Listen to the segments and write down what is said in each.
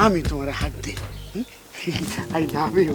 আমি তোমার হাত দিই। I love you.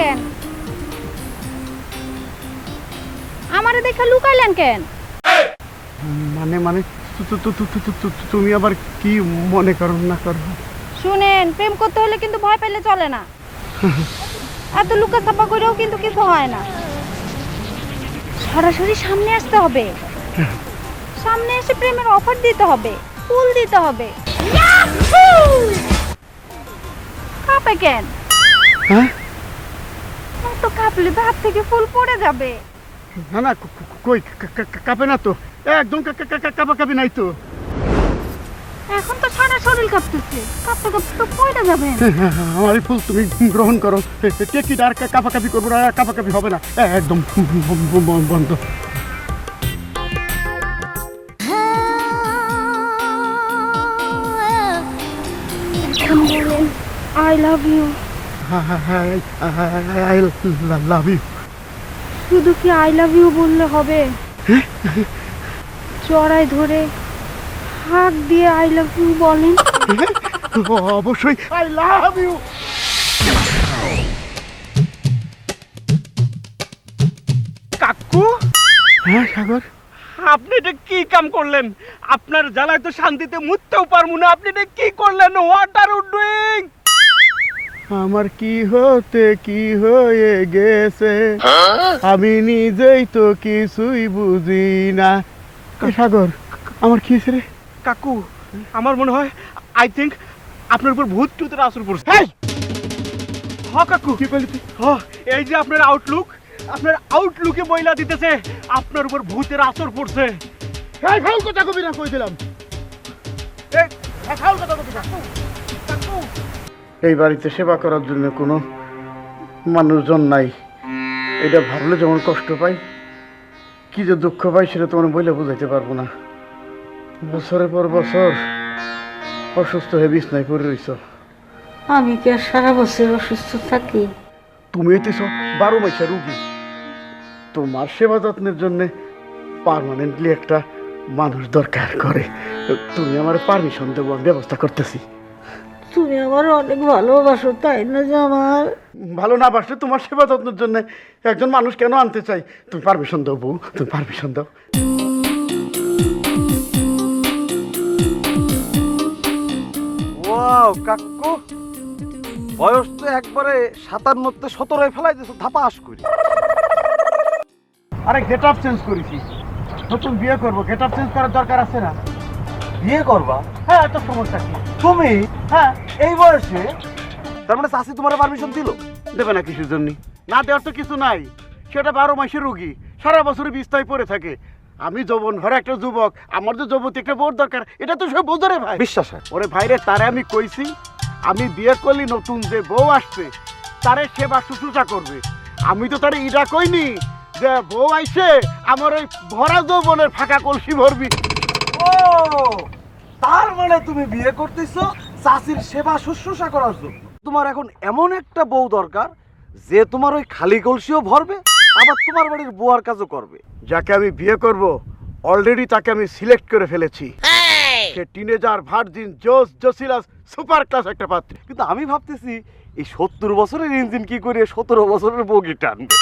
কেন আমারে দেখা লুকাইলেন কেন? মানে মানে তুমি আবার কি মনে করো না করো? শুনেন, প্রেম করতে হলে কিন্তু ভয় পেলে চলে না। এত লুকা ছাপা করেও কিন্তু কিছু হয় না। সরাসরি সামনে আসতে হবে, সামনে এসে প্রেমের অফার দিতে হবে, ফুল দিতে হবে। কাঁপে কেন? হ্যাঁ, তো কাঁপলে তো হাত থেকে ফুল পড়ে যাবে। না না, কই কাঁপে না তো, একদম কাঁপাকাঁপি নাই তো। এখন তো সারা শরীর কাঁপতেছে, কাঁপতে কাঁপতে তো পড়ে যাবে। আমার এই ফুল তুমি গ্রহণ করো। টেকি আর কাঁপাকাঁপি করবো না, কাঁপাকাঁপি হবে না, একদম বন্ধ। I love you. I love you. শুধু কি আই লাভ ইউ বললে হবে? জড়ায় ধরে হাত দিয়ে আই লাভ ইউ বলেন। অবশ্যই আই লাভ ইউ। কাকু, হ্যাঁ সাগর, আপনি এটা কি কাম করলেন? আপনার জ্বালায় তো শান্তিতে মুততেও পারবো না। আপনি এটা কি করলেন? What are you doing? আমার কি হতে কি হয়ে গেছে, আমি নিজেই তো কিছুই বুঝি না। সাগর, আমার কি রে? কাকু, আমার মনে হয় আই থিঙ্ক আপনার উপর ভূত টুতের আসর পড়ছে। হ কাকু, কি বলি তুই? এই যে আপনার আউটলুকে ময়লা দিতেছে, আপনার উপর ভূতের আসর পড়ছে। এই ফাউল কথা কবি না, কই দিলাম। ফাউল কথা বলতে কাকু। এই বাড়িতে সেবা করার জন্য কোনো মানুষজন নাই, এটা ভাবলে যেমন কষ্ট পাই, কি যে দুঃখ পাই সেটা তোমার বলে বুঝাইতে পারবো না। বছরের পর বছর অসুস্থ হয়ে বিছনায় পড়ে রইছ। আমি কি আর সারা বছর অসুস্থ থাকি? তুমি হইতেছ 12 মাসে রুগী, তোমার সেবা যত্নের জন্য পার্মানেন্টলি একটা মানুষ দরকার করে। তুমি আমার পারমিশন দেবো, আমি ব্যবস্থা করতেছি। তুমি আমার অনেক ভালোবাসো, তাই না জামাল? ভালো না বাসলে তোমার সেবা যত্নের জন্য একজন মানুষ কেন আনতে চাই? তুমি পারমিশন দাও বউ, তুমি পারমিশন দাও। ওয়াও কাকু, বয়স তো একবারে 57 17 ফেলাই দিছো ধাপাস করি। আরে গেট আপ চেঞ্জ করেছি, নতুন বিয়ে করবো, গেট আপ চেঞ্জ করার দরকার আছে না? বিয়ে করবা? হ্যাঁ, এত সমস্যা কি? তুমি হ্যাঁ, এই বয়সে? তার মানে চাষি তোমার পারমিশন দিল? দেবে না কিসের জন্য? না দেওয়ার তো কিছু নাই, সেটা 12 মাসের রুগী, সারা বছর বিছনায় পড়ে থাকে। আমি যৌবন ভরা একটা যুবক, আমার যে যুবতী একটা বোর দরকার, এটা তো সব বোঝে রে ভাই। বিশ্বাস হয়? ওরে ভাই রে, তারে আমি কইছি আমি বিয়ে করলি নতুন যে বউ আসছে তারে সেবা শুশ্রূষা করবে। আমি তো তারে ইটা কইনি যে বউ আইছে আমার ওই ভরা যৌবনের ফাঁকা কলসি ভরবি। ও তার মানে তুমি বিয়ে করতেছো চাষির সেবা শুশ্রূষা করার জন্য। তোমার এখন এমন একটা বউ দরকার যে তোমার ওই খালি কলসিও ভরবে আবার তোমার বাড়ির বুয়ার কাজও করবে। যাকে আমি বিয়ে করব অলরেডি তাকে আমি সিলেক্ট করে ফেলেছি। সে টিনেজার ভার্জিন জোস জসিলাস সুপার ক্লাস একটা পাত্রী। কিন্তু আমি ভাবতেছি এই 70 বছরের ইঞ্জিন কি করে 17 বছরের বগি টানবে।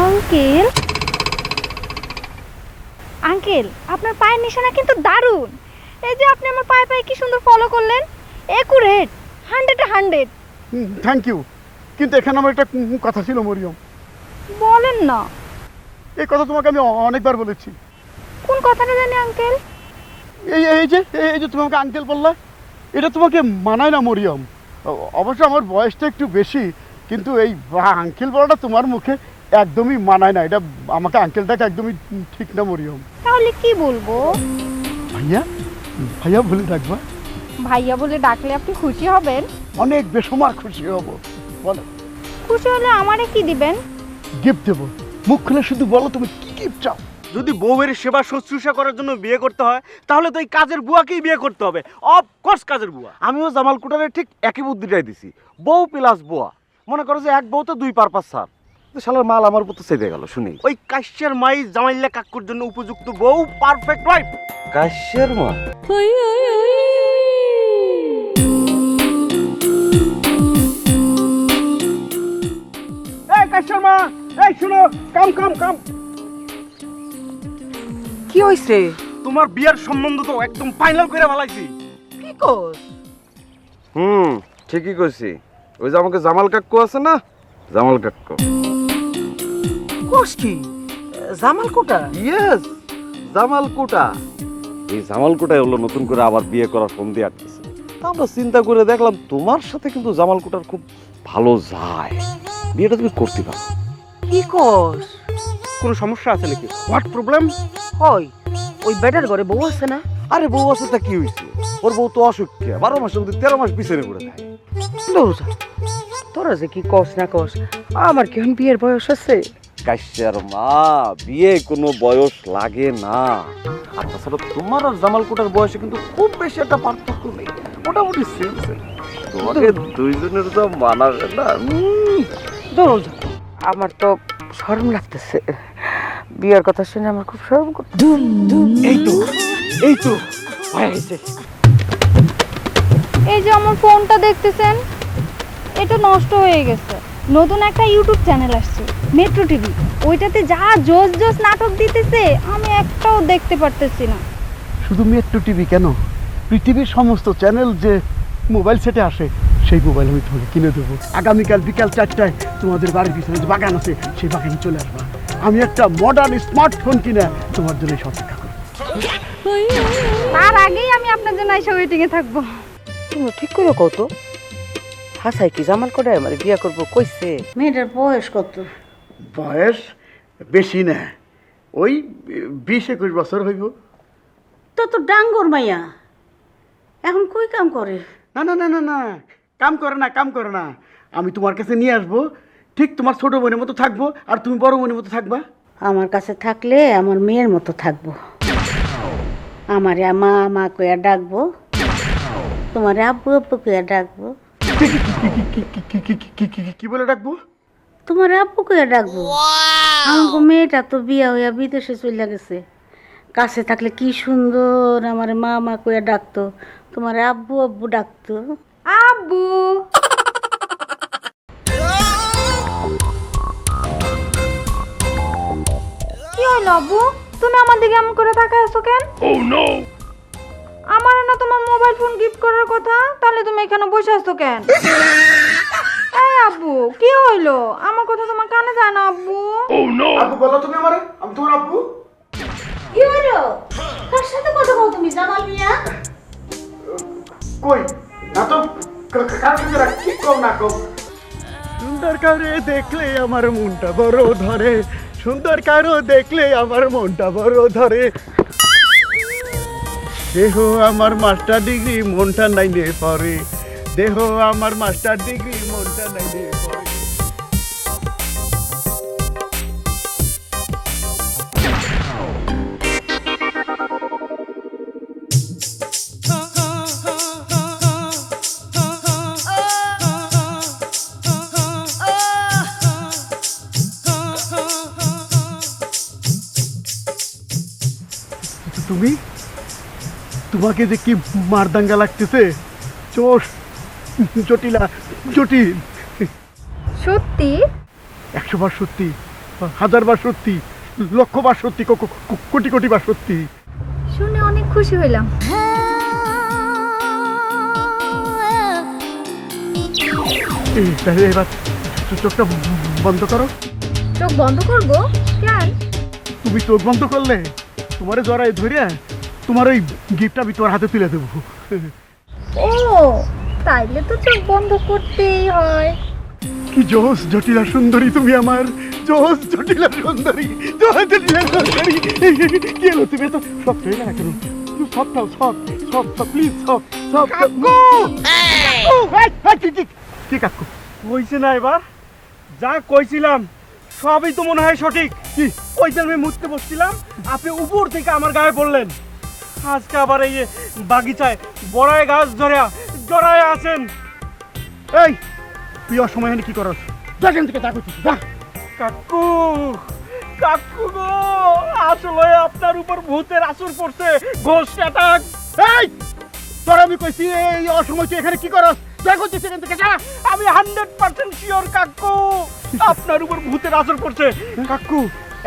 আঙ্কেল, আঙ্কেল আপনার পায়ের নিশানা কিন্তু দারুণ। এই যে আপনি আমার পায়ে পায়ে কি সুন্দর ফলো করলেন, একুরেট, 100 থ্যাংক ইউ। কিন্তু এখানে আমার একটা কথা ছিল মরিয়ম। বলেন না। এই কথা তোমাকে আমি অনেকবার বলেছি। কোন কথাটা জানি আঙ্কেল? এই যে তুমি আমাকে আঙ্কেল বললা, এটা তোমাকে মানায় না মরিয়ম। অবশ্য আমার বয়সটা একটু বেশি, কিন্তু এই আঙ্কেল বলাটা তোমার মুখে একদমই মানায় না। এটা আমাকে আঙ্কেলটাকে একদমই ঠিক না মরিয়ম। তাহলে কি বলবো? ভাইয়া, ভাইয়া বলে ডাকবা। ভাইয়া বলে ডাকলে আপনি খুশি হবেন? অনেক বেসমার খুশি হব। বলো। খুশি হলে আমারে কি দিবেন? গিফট দেবো। মুখ খুলে শুধু বলো তুমি কি গিফট চাও। যদি বউয়ের সেবা শুশ্রূষা করার জন্য বিয়ে করতে হয় তাহলে তো এই কাজের বুয়াকেই বিয়ে করতে হবে। অফকোর্স কাজের বুয়া। আমিও জামাল কুটারের ঠিক একই বুদ্ধিটাই দিছি, বউ প্লাস বুয়া। মনে করো যে এক বউ তো দুই পারপাস সার। শালার মাল আমার উপর তো চেপে গেল। শুনি ওই কাশ্যের মাই জামাইল্লা কাকুর জন্য উপযুক্ত বউ, পারফেক্ট ওয়াইফ। কাশ্যের মা? এই কাশ্যের মা, এই শুনো, কাম কাম কাম। কি হইছে? তোমার বিয়ের সম্বন্ধ তো একদম ফাইনাল করে ফেলাইছি। কি কস? ঠিকই কইছি। ওই যে আমাকে জামাল কাক্কু আছে না, জামাল কাক্কু। কস কি? জামাল কোটা? ইয়েস, জামাল কুটা। এই জামাল কুটাই হলো নতুন করে আবার বিয়ে করার ফোন দিয়ে আটকেছে। তা আমরা চিন্তা করে দেখলাম তোমার সাথে কিন্তু জামাল কুটার খুব ভালো যায়, বিয়েটা তুমি করতে পারো। কি কস? কোনো সমস্যা আছে নাকি? What problem? হয় ওই বেটার ঘরে বউ আছে না? আরে বউ আছে তা কি হয়েছে? ওর বউ তো অসুখ্য, 12 মাসের মধ্যে 13 মাস পিছনে পড়ে থাকে। লৌজা, তোরা যে কি কস না কস, আমার কি এখন বিয়ের বয়স আছে? কাশ্যের মা, বিয়ে কোনো বয়স লাগে না। আর তাছাড়া তোমার আর জামাল কুটার বয়সে কিন্তু খুব বেশি একটা পার্থক্য নেই, মোটামুটি সেম সেম। তোমাকে দুইজনের তো মানাবে না। লৌজা, আমার তো শরম লাগতেছে। বিয়ের কথা শুনে আমার খুব শরম করতে। এই তো হয়ে গেছে। এই যে আমার ফোনটা দেখতেছেন, এটা নষ্ট হয়ে গেছে। নতুন একটা ইউটিউব চ্যানেল আসছে, মেট্রো টিভি। ওইটাতে যা জোস জোস নাটক দিতেছে আমি একটাও দেখতে পারতেছি না। শুধু মেট্রো টিভি কেন, পৃথিবীর সমস্ত চ্যানেল যে মোবাইল সেটে আসে সেই মোবাইল আমি তোমাকে কিনে দেবো। আগামীকাল বিকাল 4টায় তোমাদের বাড়ির পিছনে যে বাগান আছে সেই বাগানে চলে আসবা। আমি একটা মডার্ন স্মার্টফোন কিনে তোমার জন্য সব অপেক্ষা করবো। তার আগেই আমি আপনার জন্য এসে ওয়েটিংয়ে থাকবো। তুমি ঠিক করে কত হাসাই কি জামাল কোটায় আমার বিয়ে করবো কইছে? মেয়েটার বয়স কত? বয়স বেশি না, ওই 20-21 বছর হইব। তো ডাঙ্গর মাইয়া এখন কই কাম করে? না না না না না, কাম করে না, কাম করে না। আমি তোমার কাছে নিয়ে আসবো, ঠিক তোমার ছোট বোনের মতো থাকবো আর তুমি বড় বোনের মতো থাকবা। আমার কাছে থাকলে আমার মেয়ের মতো থাকবো। আমারে মা মা কইয়া ডাকবো, তোমারে আব্বু আব্বু কইয়া ডাকবো। কি বলে ডাকবো? তোমার আব্বু কইয়া ডাকবো। আমার মেয়েটা তো বিয়া হইয়া বিদেশে চলে গেছে, কাছে থাকলে কি সুন্দর আমার মা মা কইয়া ডাকতো, তোমার আব্বু আব্বু ডাকতো। আব্বু, কি হলো আব্বু? তুমি আমার দিকে এমন করে তাকায় আছো কেন? আমার না তোমার মোবাইল ফোন গিফট করার কথা, তাহলে তুমি এখানে বসে আছো কেন? এই আব্বু কি হইলো? আমার কথা তোমার কানে যায় না আব্বু? আব্বু বলো তুমি আমারে, আমি তোমার আব্বু। কি হলো? কার সাথে কথা বল তুমি জামাল মিয়া? কই না তো, কার সাথে কি কম না কম। সুন্দর কারে দেখলে আমার মনটা বড় ধরে, সুন্দর কারো দেখলে আমার মনটা বড় ধরে। দেহ আমার মাস্টার ডিগ্রি মনটা নাইলে পরে, দেহ আমার মাস্টার ডিগ্রি মনটা নাইলে পরে। তুমি, তোমাকে যে কি মারদাঙ্গা লাগতেছে, চোষ জটিলা, জটিল। সত্যি? 100 বার সত্যি, 1000 বার সত্যি, লক্ষ বার সত্যি, কোটি কোটি বার সত্যি। শুনে অনেক খুশি হইলাম। তাহলে এবার চোখটা বন্ধ করো। চোখ বন্ধ করবো? কেন? তুমি চোখ বন্ধ করলে তোমারে জড়াই ধরে তোমার ওই গিফটটা আমি তোমার হাতে তুলে দেবো। ও তাইলে তো চোখ বন্ধ করতেই হয়। কি জোস জটিলা সুন্দরী তুমি আমার, জোস জটিলা সুন্দরী, জোস জটিলা সুন্দরী। কি হলো তুমি তো সব হয়ে গেল কেন? সব খাও, সব সব সব প্লিজ, সব সব। কি কাকু? হইছে না এবার? যা কইছিলাম সবই তো মনে হয় সঠিক। কি? ওই যে আমি মুততে বসছিলাম, আপনি উপর থেকে আমার গায়ে পড়লেন। আজকে আবার এই যে বাগিচায় বড়াই গাছ জড়ায় আছেন। এই তুই অসময় হলে কি করস? যেখান থেকে যা করছিস যা। কাকু, কাকু গো, আসলে আপনার উপর ভূতের আসর পড়ছে, ঘোষ অ্যাটাক। এই তোর আমি কইছি এই অসময় তুই এখানে কি করস? যা করছিস এখান থেকে যা। আমি 100% শিওর কাকু আপনার উপর ভূতের আসর পড়ছে। কাকু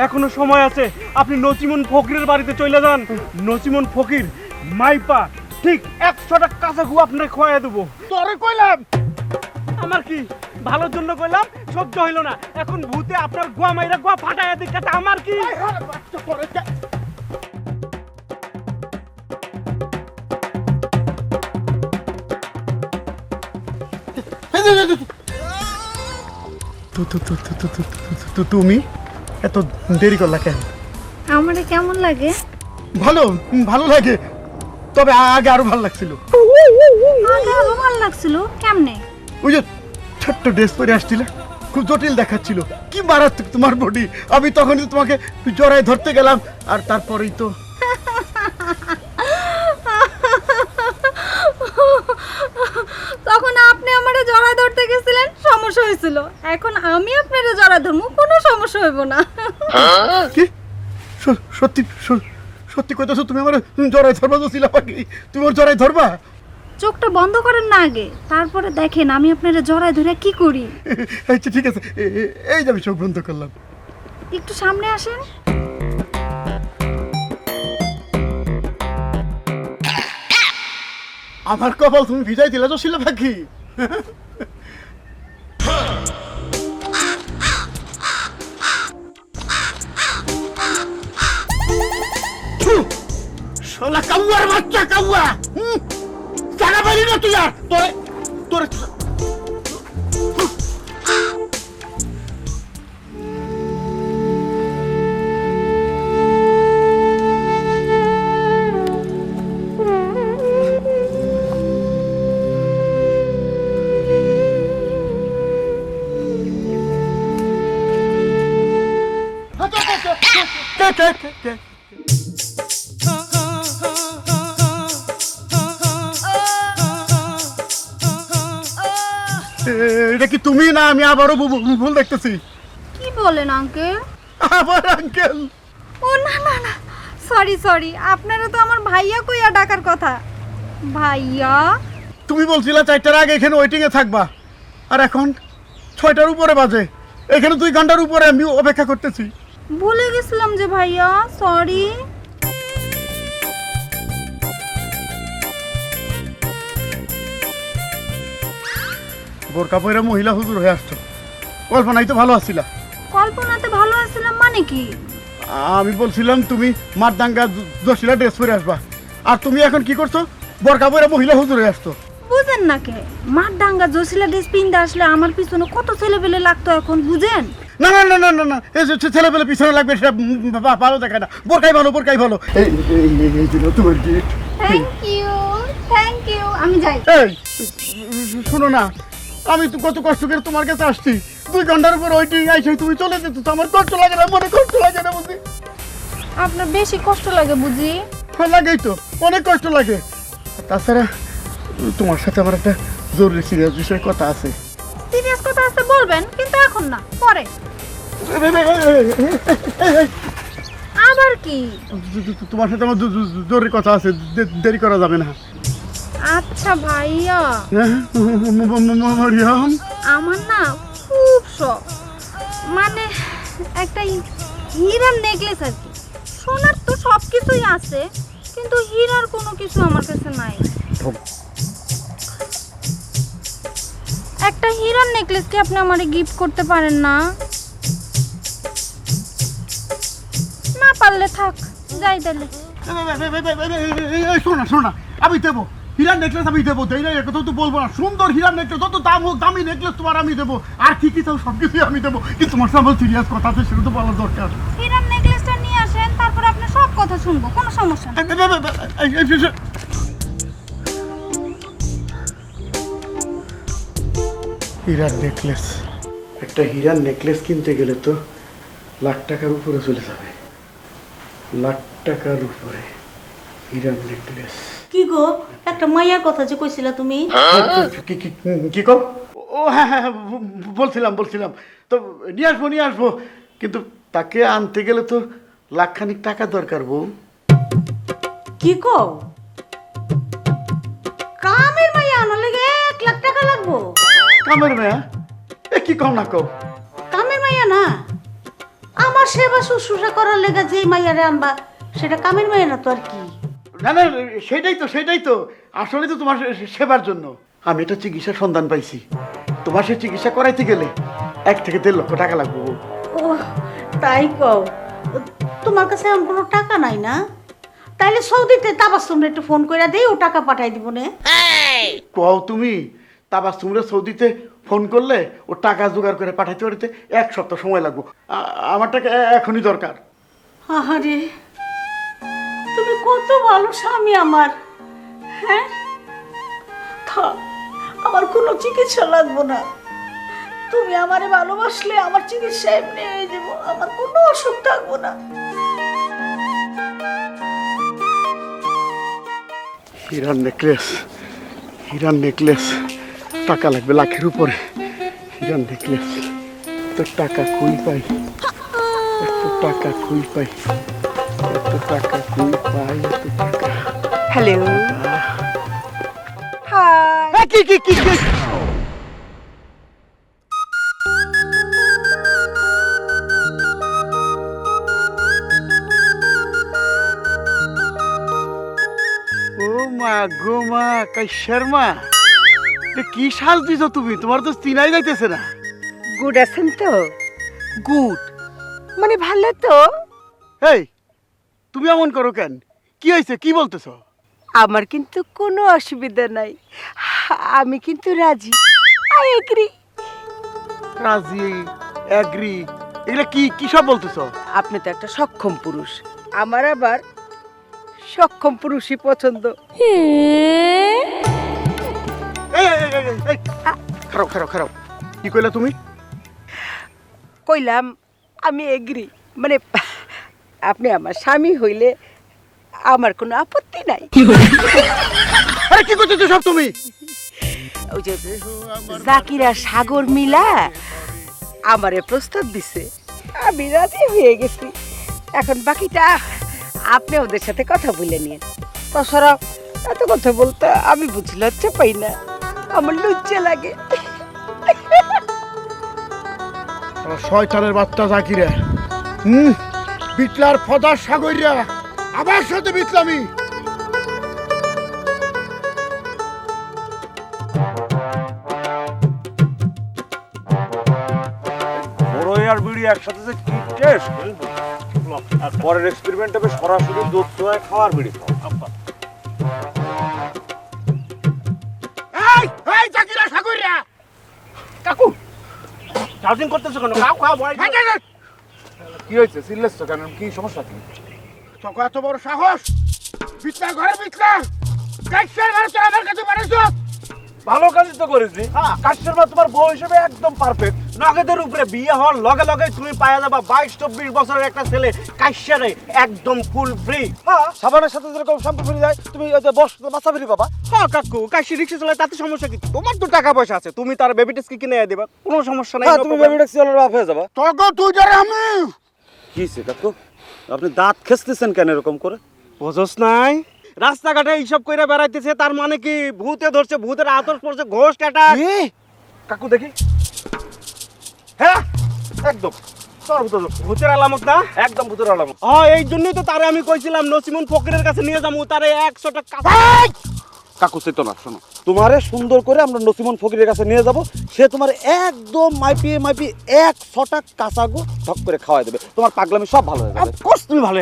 এখনো সময় আছে, আপনি নচিমন ফকিরের বাড়িতে চলে যান। নচিমন ফকির মাইপা ঠিক 100টা কাঁচা গু আপনার খোয়া দেবো। তোরে কইলাম। আমার কি ভালোর জন্য কইলাম, সহ্য হইল না। এখন ভূতে আপনার গোয়া মাইরা গোয়া ফাটাইয়া দিচ্ছে, আমার কি? তুমি এত দেরি করলা কেন? আমারে কেমন লাগে? ভালো, ভালো লাগে, তবে আগে আরো ভালো লাগছিল। আগে আরো ভালো লাগছিল কেমনে? ওই যে ছোট্ট ড্রেস পরে আসছিলে, খুব জটিল দেখাচ্ছিল, কি মারাত্মক তোমার বডি। আমি তখনই তোমাকে জড়ায় ধরতে গেলাম, আর তারপরেই তো তখন আপনি আমারে জড়া ধরতে গেছিলেন, সমস্যা হয়েছিল। এখন আমি আপনারে জড়া ধরবো, কোনো সমস্যা হইব না। কি সত্যি সত্যি কইতাছো? তুমি আমার জড়ায় ধরবা তো ছিলা পাখি, তুমি ওর জড়ায় ধরবা? চোখটা বন্ধ করেন না আগে, তারপরে দেখেন আমি আপনারে জড়ায় ধরে কি করি। আচ্ছা ঠিক আছে, এই যে আমি চোখ বন্ধ করলাম। একটু সামনে আসেন। আমার কপাল তুমি ভিজাই দিলা তো ছিল পাখি। শালা কাউয়ার বাচ্চা কাউয়া, জানা পারি না তুই আর তোরে তোরে। এটা কি তুমি না আমি আবারও ভুল দেখতেছি? কি বলেন আঙ্কেল? আবার আঙ্কেল? ও না না না, সরি সরি, আপনারা তো আমার ভাইয়া কইয়া ডাকার কথা। ভাইয়া? তুমি বলছিলা 4টার আগে এখানে ওয়েটিং এ থাকবা, আর এখন 6টার উপরে বাজে, এখানে 2 ঘন্টার উপরে আমি অপেক্ষা করতেছি। ভুলে গেছিলাম যে ভাইয়া, সরি। বোরকা পরে মহিলা হুজুর হয়ে আসছো, কল্পনাই তো ভালো আসছিলা। কল্পনাতে ভালো আছিলাম মানে কি? আমি বলছিলাম তুমি মারদাঙ্গা জসিলা ড্রেস পরে আসবা, আর তুমি এখন কি করছো, বোরকা পরে মহিলা হুজুর হয়ে আসছো। বুঝেন না কে? মার ডাঙ্গা জসিলা ড্রেস পিনতে আসলে আমার পিছনে কত ছেলে পেলে লাগতো এখন, বুঝেন? না না না না না না, এই যে ছেলে পেলে পিছনে লাগবে সেটা ভালো দেখায় না, বোরকাই ভালো, বোরকাই ভালো। এই দিন তোমার গিফট। থ্যাংক ইউ, আমি যাই। এই শোনো না, আমি তো কত কষ্ট করে তোমার কাছে আসছি, 2 ঘন্টার উপর ওইটিং আইসে তুমি চলে যেত, তো আমার কষ্ট লাগে না, মনে কষ্ট লাগে না বুঝি? আপনার বেশি কষ্ট লাগে বুঝি? হ্যাঁ লাগেই তো, অনেক কষ্ট লাগে। আর তাছাড়া তোমার সাথে আমার একটা জরুরি সিরিয়াস বিষয়ে কথা আছে। সিরিয়াস কথা আছে বলবেন, কিন্তু এখন না, পরে। আবার কি? তোমার সাথে আমার জরুরি কথা আছে, দেরি করা যাবে না। আচ্ছা ভাইয়া, মরিয়ম, আমার না খুব শখ, মানে একটা হীরার নেকলেস আর কি। সোনার তো সব কিছুই আছে, কিন্তু হীরার কোনো কিছু আমার কাছে নাই। একটা হীরার নেকলেস কি আপনি আমারে গিফট করতে পারেন না? না পারলে থাক, যাই তাহলে। শোনা শোনা, আমি দেবো হীরার নেকলেস, আমি দেবো, দেই না একথা তো বলবো না। সুন্দর হীরার নেকলেস, যত দাম হোক দামি নেকলেস তোমার আমি দেবো, আর কি কি চাও সব কিছুই আমি দেবো, কিন্তু তোমার সাথে আমার সিরিয়াস কথা আছে, সেটা তো বলা দরকার। হীরার নেকলেসটা নিয়ে আসেন, তারপর আপনার সব কথা শুনবো, কোনো সমস্যা নেই। হীরার নেকলেস, একটা হীরার নেকলেস কিনতে গেলে তো লাখ টাকার উপরে চলে যাবে, লাখ টাকার উপরে হীরার নেকলেস। কি গো, একটা মাইয়ার কথা যে কইছিলা তুমি? কি কর? ও হ্যাঁ হ্যাঁ হ্যাঁ, বলছিলাম তো নিয়ে আসবো, কিন্তু তাকে আনতে গেলে তো লাখখানিক টাকা দরকার বউ। কি কও? কামের মাইয়া আনার লাগে 1 লাখ টাকা লাগবো? কামের মেয়া? এ কি কম না কও? কামের মাইয়া না, আমার সেবা শুশ্রূষা করার লেগে যেই মাইয়ারে আনবা সেটা কামের মাইয়া না তো আর কি? না না, সেটাই তো আসলে তো তোমার সেবার জন্য আমি একটা চিকিৎসার সন্ধান পাইছি। তোমার সে চিকিৎসা করাইতে গেলে 1 থেকে 1.5 লক্ষ টাকা লাগবে বউ। ও তাই কও? তোমার কাছে এমন কোনো টাকা নাই না? তাইলে সৌদিতে তাবাসসুমরে একটু ফোন কইরা দেই, ও টাকা পাঠাই দিব নে। কও তুমি? তাবাসসুমরে সৌদিতে ফোন করলে ও টাকা জোগাড় করে পাঠাইতে পারতে 1 সপ্তাহ সময় লাগবে। আমার টাকা এখনই দরকার। আহারে, তুমি কত ভালো স্বামী আমার। হ্যাঁ, থাক, আমার কোনো চিকিৎসা লাগবো না। তুমি আমারে ভালোবাসলে আমার চিকিৎসা এমনি হয়ে যাব, আমার কোনো অসুখ থাকবো না। হীরার নেকলেস, টাকা লাগবে লাখের উপরে। হীরার নেকলেস, তো টাকা কই পাই, এত টাকা কই পাই। Hello, high. কি ও মা গো মা, কাইসার মা, কি সাজ দিছো তুমি? তোমার তো চিনাই যাইতেছে না। গুড আছেন তো? গুড মানে ভালো তো? এই তুমি এমন করো কেন? কি হয়েছে, কি বলতেছো? আমার কিন্তু কোনো অসুবিধা নাই, আমি কিন্তু রাজি, আই এগ্রি। রাজি, এগ্রি, এগুলা কি সব বলতেছো? আপনি তো একটা সক্ষম পুরুষ, আমার আবার সক্ষম পুরুষই পছন্দ। খারাপ কি কইলা তুমি? কইলাম আমি এগ্রি, মানে আপনি আমার স্বামী হইলে আমার কোনো আপত্তি নাই। আরে কি করতেছো সব তুমি? ওই যে জাকিরা সাগর মিলা আমারে প্রস্তাব দিছে, আমি রাজি হয়ে গেছি। এখন বাকিটা আপনি ওদের সাথে কথা বলে নিন। তাছাড়া এত কথা বলতে আমি বুঝি লজ্জা পাই না, আমার লজ্জা লাগে। শয়তানের বাচ্চা জাকিরা, বিটলার ফদার সাগরিয়া আমার সাথে বিটলামি। আর বিড়ি একসাথে যে কি টেস্ট পরের এক্সপেরিমেন্ট হবে সরাসরি দুধ চোয়ায় খাওয়ার বিড়ি খাওয়া। এই চাকিরা সাগরিয়া কাকু চার্জিং করতেছো কেন? খাও খাও বয়। কি হয়েছে সিরিয়াস তো কেন, কি সমস্যা কি? তোকে এত বড় সাহস, বিছনা ঘরে বিছনা কাইসার ঘরে তোর আমার কাছে বাড়াইছ। ভালো কাজই তো করেছি। কাশের মা তোমার বউ হিসেবে একদম পারফেক্ট। নগদের উপরে বিয়ে হওয়ার লগে লগে তুমি পাওয়া যাবা 22-24 বছরের একটা ছেলে কাইসারে একদম ফুল ফ্রি। হ্যাঁ, সাবানের সাথে যেরকম শ্যাম্পু ফ্রি যায়, তুমি ওই যে বস মাথা ফ্রি পাবা। হ্যাঁ কাকু, কাশি রিক্সা চালায় তাতে সমস্যা কি? তোমার তো টাকা পয়সা আছে, তুমি তার বেবি টেস্ট কিনে দেবা, কোনো সমস্যা নাই। হ্যাঁ, তুমি বেবি ট্যাক্সি ওয়ালার বাপ হয়ে যাবা। তোকে তুই যারে আমি কি হয়েছে কাকু, আপনি দাঁত খেসতেছেন কেন এরকম করে? বুঝছ নাই, রাস্তাঘাটে এইসব কইরা বেড়াইতেছে, তার মানে কি ভূতে ধরছে, ভূতের আতস পড়ছে, ঘোষ কাটা। কাকু দেখি, হ্যাঁ একদম ভূতের আলামত না? একদম ভূতের আলামত। হ্যাঁ, এই জন্যই তো তারে আমি কইছিলাম নসিমন ফকিরের কাছে নিয়ে যাবো, তারে 100 টাকা। কাকু সেটা না, শোনো, তোমারে সুন্দর করে আমরা নসিমন ফকিরের কাছে নিয়ে যাব। সে তোমার একদম মাইপিয়ে 100 টাকা কাঁচাগো ঢক করে খাওয়াই দেবে, তোমার পাগলামি সব ভালো হয়ে যাবে। কোর্স তুমি ভালো।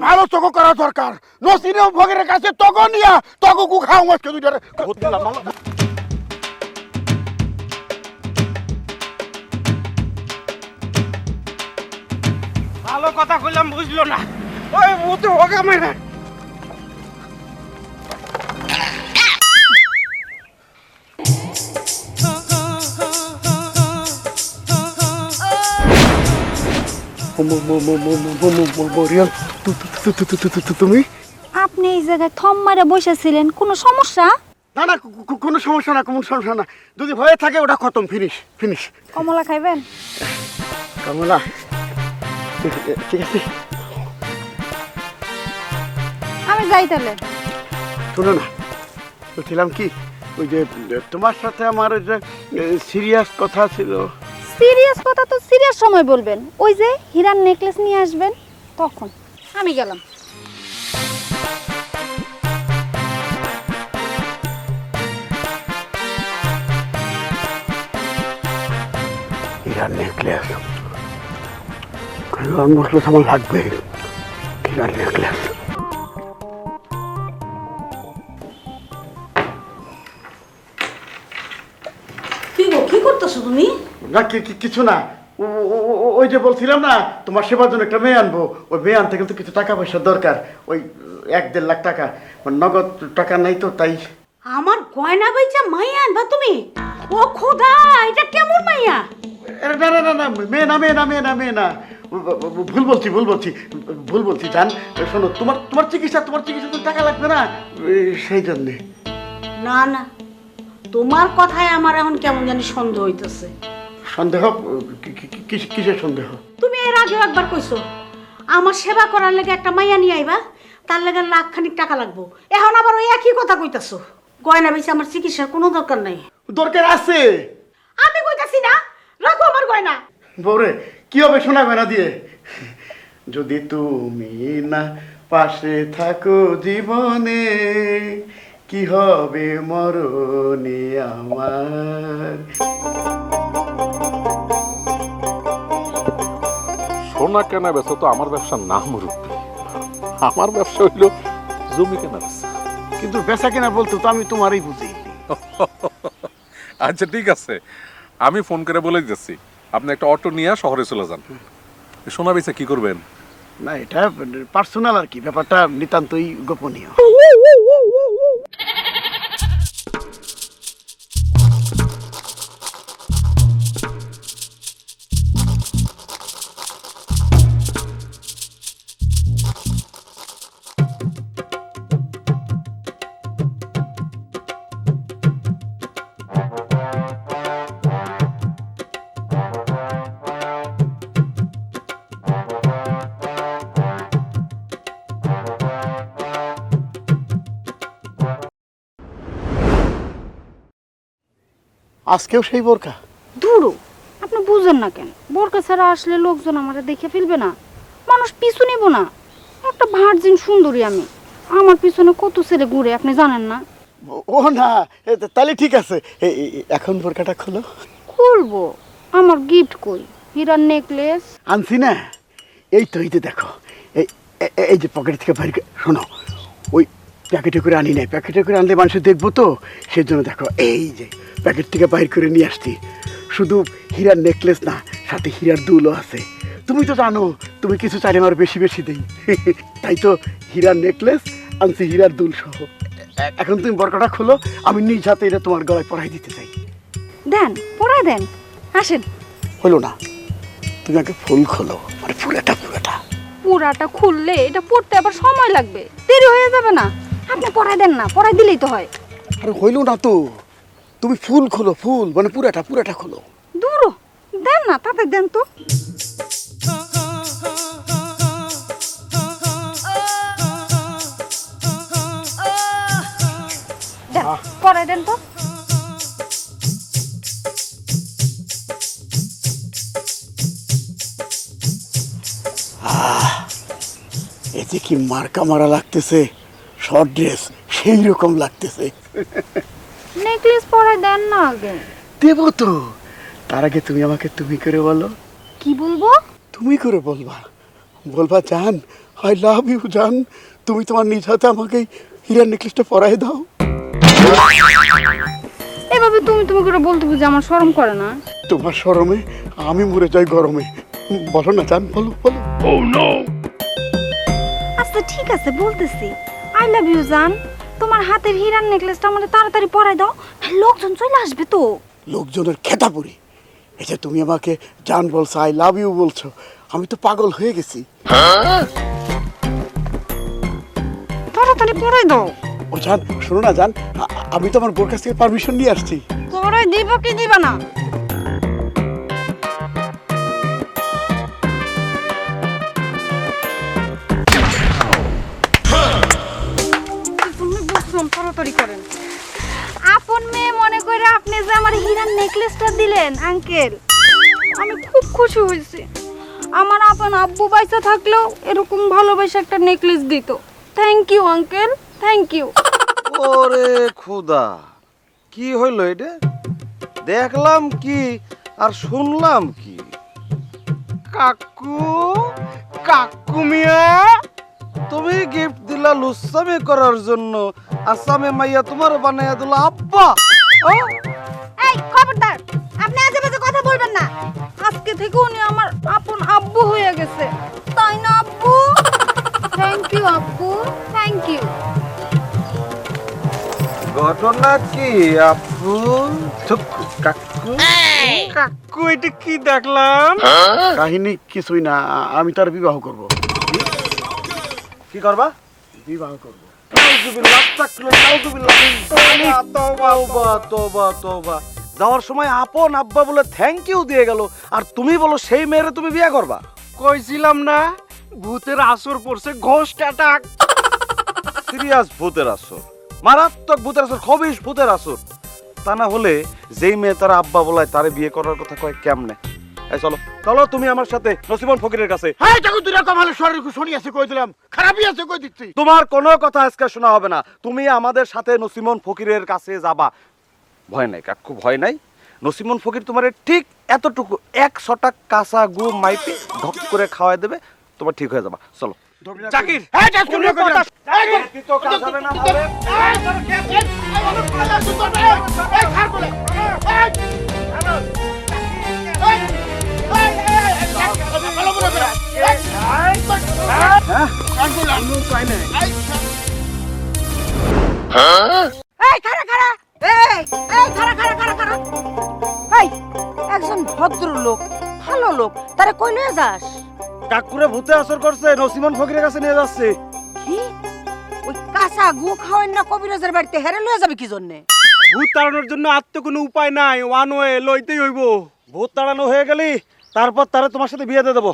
ভালো তোকে করা দরকার। নসিনে ভগের কাছে তোকে নিয়া তোকে কু খাও মাছকে দুইটারে। ভালো কথা কইলাম, বুঝলো না? ওই ভূতে হোগা মেরে তুমি আপনি এই জায়গায় থম মারে বসেছিলেন, কোনো সমস্যা? না না, কোনো সমস্যা না, কোনো সমস্যা না। যদি হয়ে থাকে ওটা খতম, ফিনিশ ফিনিশ। কমলা খাইবেন? কমলা ঠিক আছে। আমি যাই তাহলে। শোনো না, বলছিলাম কি, ওই যে তোমার সাথে আমার ওই যে সিরিয়াস কথা ছিল। সিরিয়াস কথা তো সিরিয়াস সময় বলবেন, ওই যে হীরার নেকলেস নিয়ে আসবেন তখন। আমি গেলাম। হীরার নেকলেস, নেকলেস আমার লাগবে। হীরার নেকলেস কি গো, কি করতেছো তুমি? না, কিছু না। ওই যে বলছিলাম না তোমার সেবার জন্য একটা মেয়ে আনবো, ওই মেয়ে আনতে কিন্তু কিছু টাকা পয়সার দরকার। ওই 1-1.5 লাখ টাকা, নগদ টাকা নাই তো, তাই। আমার গয়না বেচা মাইয়া আনবা তুমি? ও খোদা, এটা কেমন মাইয়া? না না না না, মেয়ে না, মেয়ে না, মেয়ে না, মেয়ে না। ভুল বলছি জান। শোনো, তোমার চিকিৎসা তো টাকা লাগবে না, সেই জন্যে। না না, তোমার কথায় আমার এখন কেমন জানি সন্দেহ হইতেছে। সন্দেহ? কিসের সন্দেহ? তুমি এর আগেও একবার কইছো আমার সেবা করার লেগে একটা মাইয়া নিয়ে আইবা, তার লেগে লাখখানিক টাকা লাগবো। এখন আবার ওই একই কথা কইতাছো। গয়না বেচে আমার চিকিৎসার কোনো দরকার নাই। দরকার আছে। আমি কইতাছি না, রাখো আমার গয়না। বউরে, কি হবে সোনা গয়না দিয়ে? যদি তুমি না পাশে থাকো জীবনে, কি হবে মরণে আমার। সোনা কেনা বেচা তো আমার ব্যবসা না মুরব্বী, আমার ব্যবসা হইলো জমি কেনা বেচা। কিন্তু বেচা কেনা বলতো তো আমি তোমারই বুঝি। আচ্ছা ঠিক আছে, আমি ফোন করে বলে দিতেছি, আপনি একটা অটো নিয়ে শহরে চলে যান। সোনা বেচা কি করবেন? না, এটা পার্সোনাল আর কি, ব্যাপারটা নিতান্তই গোপনীয়। আজকেও সেই বোরকা? ধুরো, আপনি বুঝেন না কেন? বোরকা ছাড়া আসলে লোকজন আমারে দেখে ফেলবে না, মানুষ পিছু নিব না। একটা ভার্জিন সুন্দরী আমি, আমার পিছনে কত ছেলে ঘুরে আপনি জানেন না? ও না, তাহলে ঠিক আছে। এখন বোরকাটা খোলো। খুলবো? আমার গিফট কই? হীরার নেকলেস। আনছি না, এই তো এই যে দেখো, এই যে পকেট থেকে বাইরে শোনো, ওই প্যাকেটে করে আনি নাই, প্যাকেটে করে আনলে মানুষ দেখবো তো, সেজন্য দেখো এই যে প্যাকেট থেকে বাইর করে নিয়ে আসছি। শুধু হীরার নেকলেস না, সাথে হীরার দুলও আছে। তুমি তো জানো তুমি কিছু চাইলে আমার বেশি বেশি দেই, তাই তো হীরার নেকলেস আনছি হীরার দুল সহ। এখন তুমি বরকাটা খোলো, আমি নিজ হাতে এটা তোমার গলায় পরাই দিতে চাই। দেন, পরাই দেন, আসেন। হলো না, তুমি আগে ফুল খোলো, মানে পুরাটা। পুরাটা খুললে এটা পড়তে আবার সময় লাগবে, দেরি হয়ে যাবে না? আপনি পরাই দেন না, পরাই দিলেই তো হয়। আরে হইল না তো, তুমি ফুল খোলো, ফুল মানে পুরাটা খোলো। দূর দেন না, তাতে দেন তো। দেন, পরাই দেন তো। এই যে কি মার্কা মারা লাগতেছে, শর্ট ড্রেস সেই রকম লাগতেছে। নেকলেস পরাই দেন না আগে। দেবো তো, তার আগে তুমি আমাকে তুমি করে বলো। কি বলবো? তুমি করে বলবা জান, আই লাভ ইউ জান, তুমি তোমার নিজ হাতে আমাকে হীরার নেকলেসটা পরাই দাও। এভাবে তুমি তুমি করে বলতে বুঝে আমার শরম করে না? তোমার শরমে আমি মরে যাই গরমে। বলো না জান, বলো। আচ্ছা ঠিক আছে, বলতেছি। আই লাভ ইউ জান, তোমার হাতের হীরার নেকলেসটা আমাদের তাড়াতাড়ি পরাই দাও, লোকজন চলে আসবে তো। লোকজনের খেতা পড়ি, এই যে তুমি আমাকে জান বলছো, আই লাভ ইউ বলছো, আমি তো পাগল হয়ে গেছি। তাড়াতাড়ি পরাই দাও। ও জান, শোনো না জান, আমি তো আমার বোর কাছ থেকে পারমিশন নিয়ে আসছি। পরাই দিব কি দিবা না? তাড়াতাড়ি করেন। আপন মেয়ে মনে করে আপনি যে আমার হীরার নেকলেসটা দিলেন আঙ্কেল, আমি খুব খুশি হয়েছি। আমার আপন আব্বু বাইসা থাকলেও এরকম ভালোবাসা একটা নেকলেস দিত। Thank you uncle, thank you. ওরে খুদা, কি হইল এটা? দেখলাম কি আর শুনলাম কি? কাকু মিয়া, তুমি গিফট দিলা লুসামি করার জন্য, আসামে মাইয়া তোমার বানাইয়া দিল আব্বা। এই খবরদার, আপনি আজেবাজে কথা বলবেন না। আজকে থেকে উনি আমার আপন আব্বু হয়ে গেছে, তাই না আব্বু? থ্যাংক ইউ আব্বু, থ্যাংক ইউ। ঘটনা কি আপু? কাকু এটা কি দেখলাম? কাহিনী কিছুই না, আমি তার বিবাহ করব। কি করবা? বিবাহ করব। যাওয়ার সময় আপন আব্বা বলে থ্যাংক ইউ দিয়ে গেল, আর তুমি বলো সেই মেয়েরে তুমি বিয়ে করবা? কইছিলাম না, ভূতের আসর পড়ছে, ঘোস্ট অ্যাটাক। সিরিয়াস ভূতের আসর, মারাত্মক ভূতের আসর, খবিশ ভূতের আসর। তা না হলে যেই মেয়ে তারা আব্বা বলায় তারে বিয়ে করার কথা কয় কেমনে? এই চলো চলো তুমি আমার সাথে নসিমন ফকিরের কাছে। হ্যাঁ দেখো, তুই রকম হলে শরীর শুনি আছে কই দিলাম, খারাপই আছে কই দিচ্ছি। তোমার কোনো কথা আজকে শোনা হবে না, তুমি আমাদের সাথে নসিমন ফকিরের কাছে যাবা। ভয় নাই কাকু, ভয় নাই। নসিমন ফকির তোমার ঠিক এতটুকু 100টা কাঁচা গু মাইপে ঢক করে খাওয়াই দেবে, তোমার ঠিক হয়ে যাবা। চলো জাকির, কাজ হবে না হবে। এই খাড়া খাড়া, খাড়া। এই একজন ভদ্রলোক, ভালো লোক, তারে কই নিয়ে যাস? কাকুরে ভূতে আসর করছে, নসিমন ফকিরের কাছে নিয়ে যাচ্ছে। কি ওই কাঁচা গু খাওয়াই না কবিরাজের বাড়িতে হেরে লয়ে যাবে কি জন্যে? ভূত তাড়ানোর জন্য আর তো কোনো উপায় নাই, ওয়ান ওয়ে লইতেই হইব। ভূত তাড়ানো হয়ে গেলি তারপর তারা তোমার সাথে বিয়ে দিয়ে দেবো।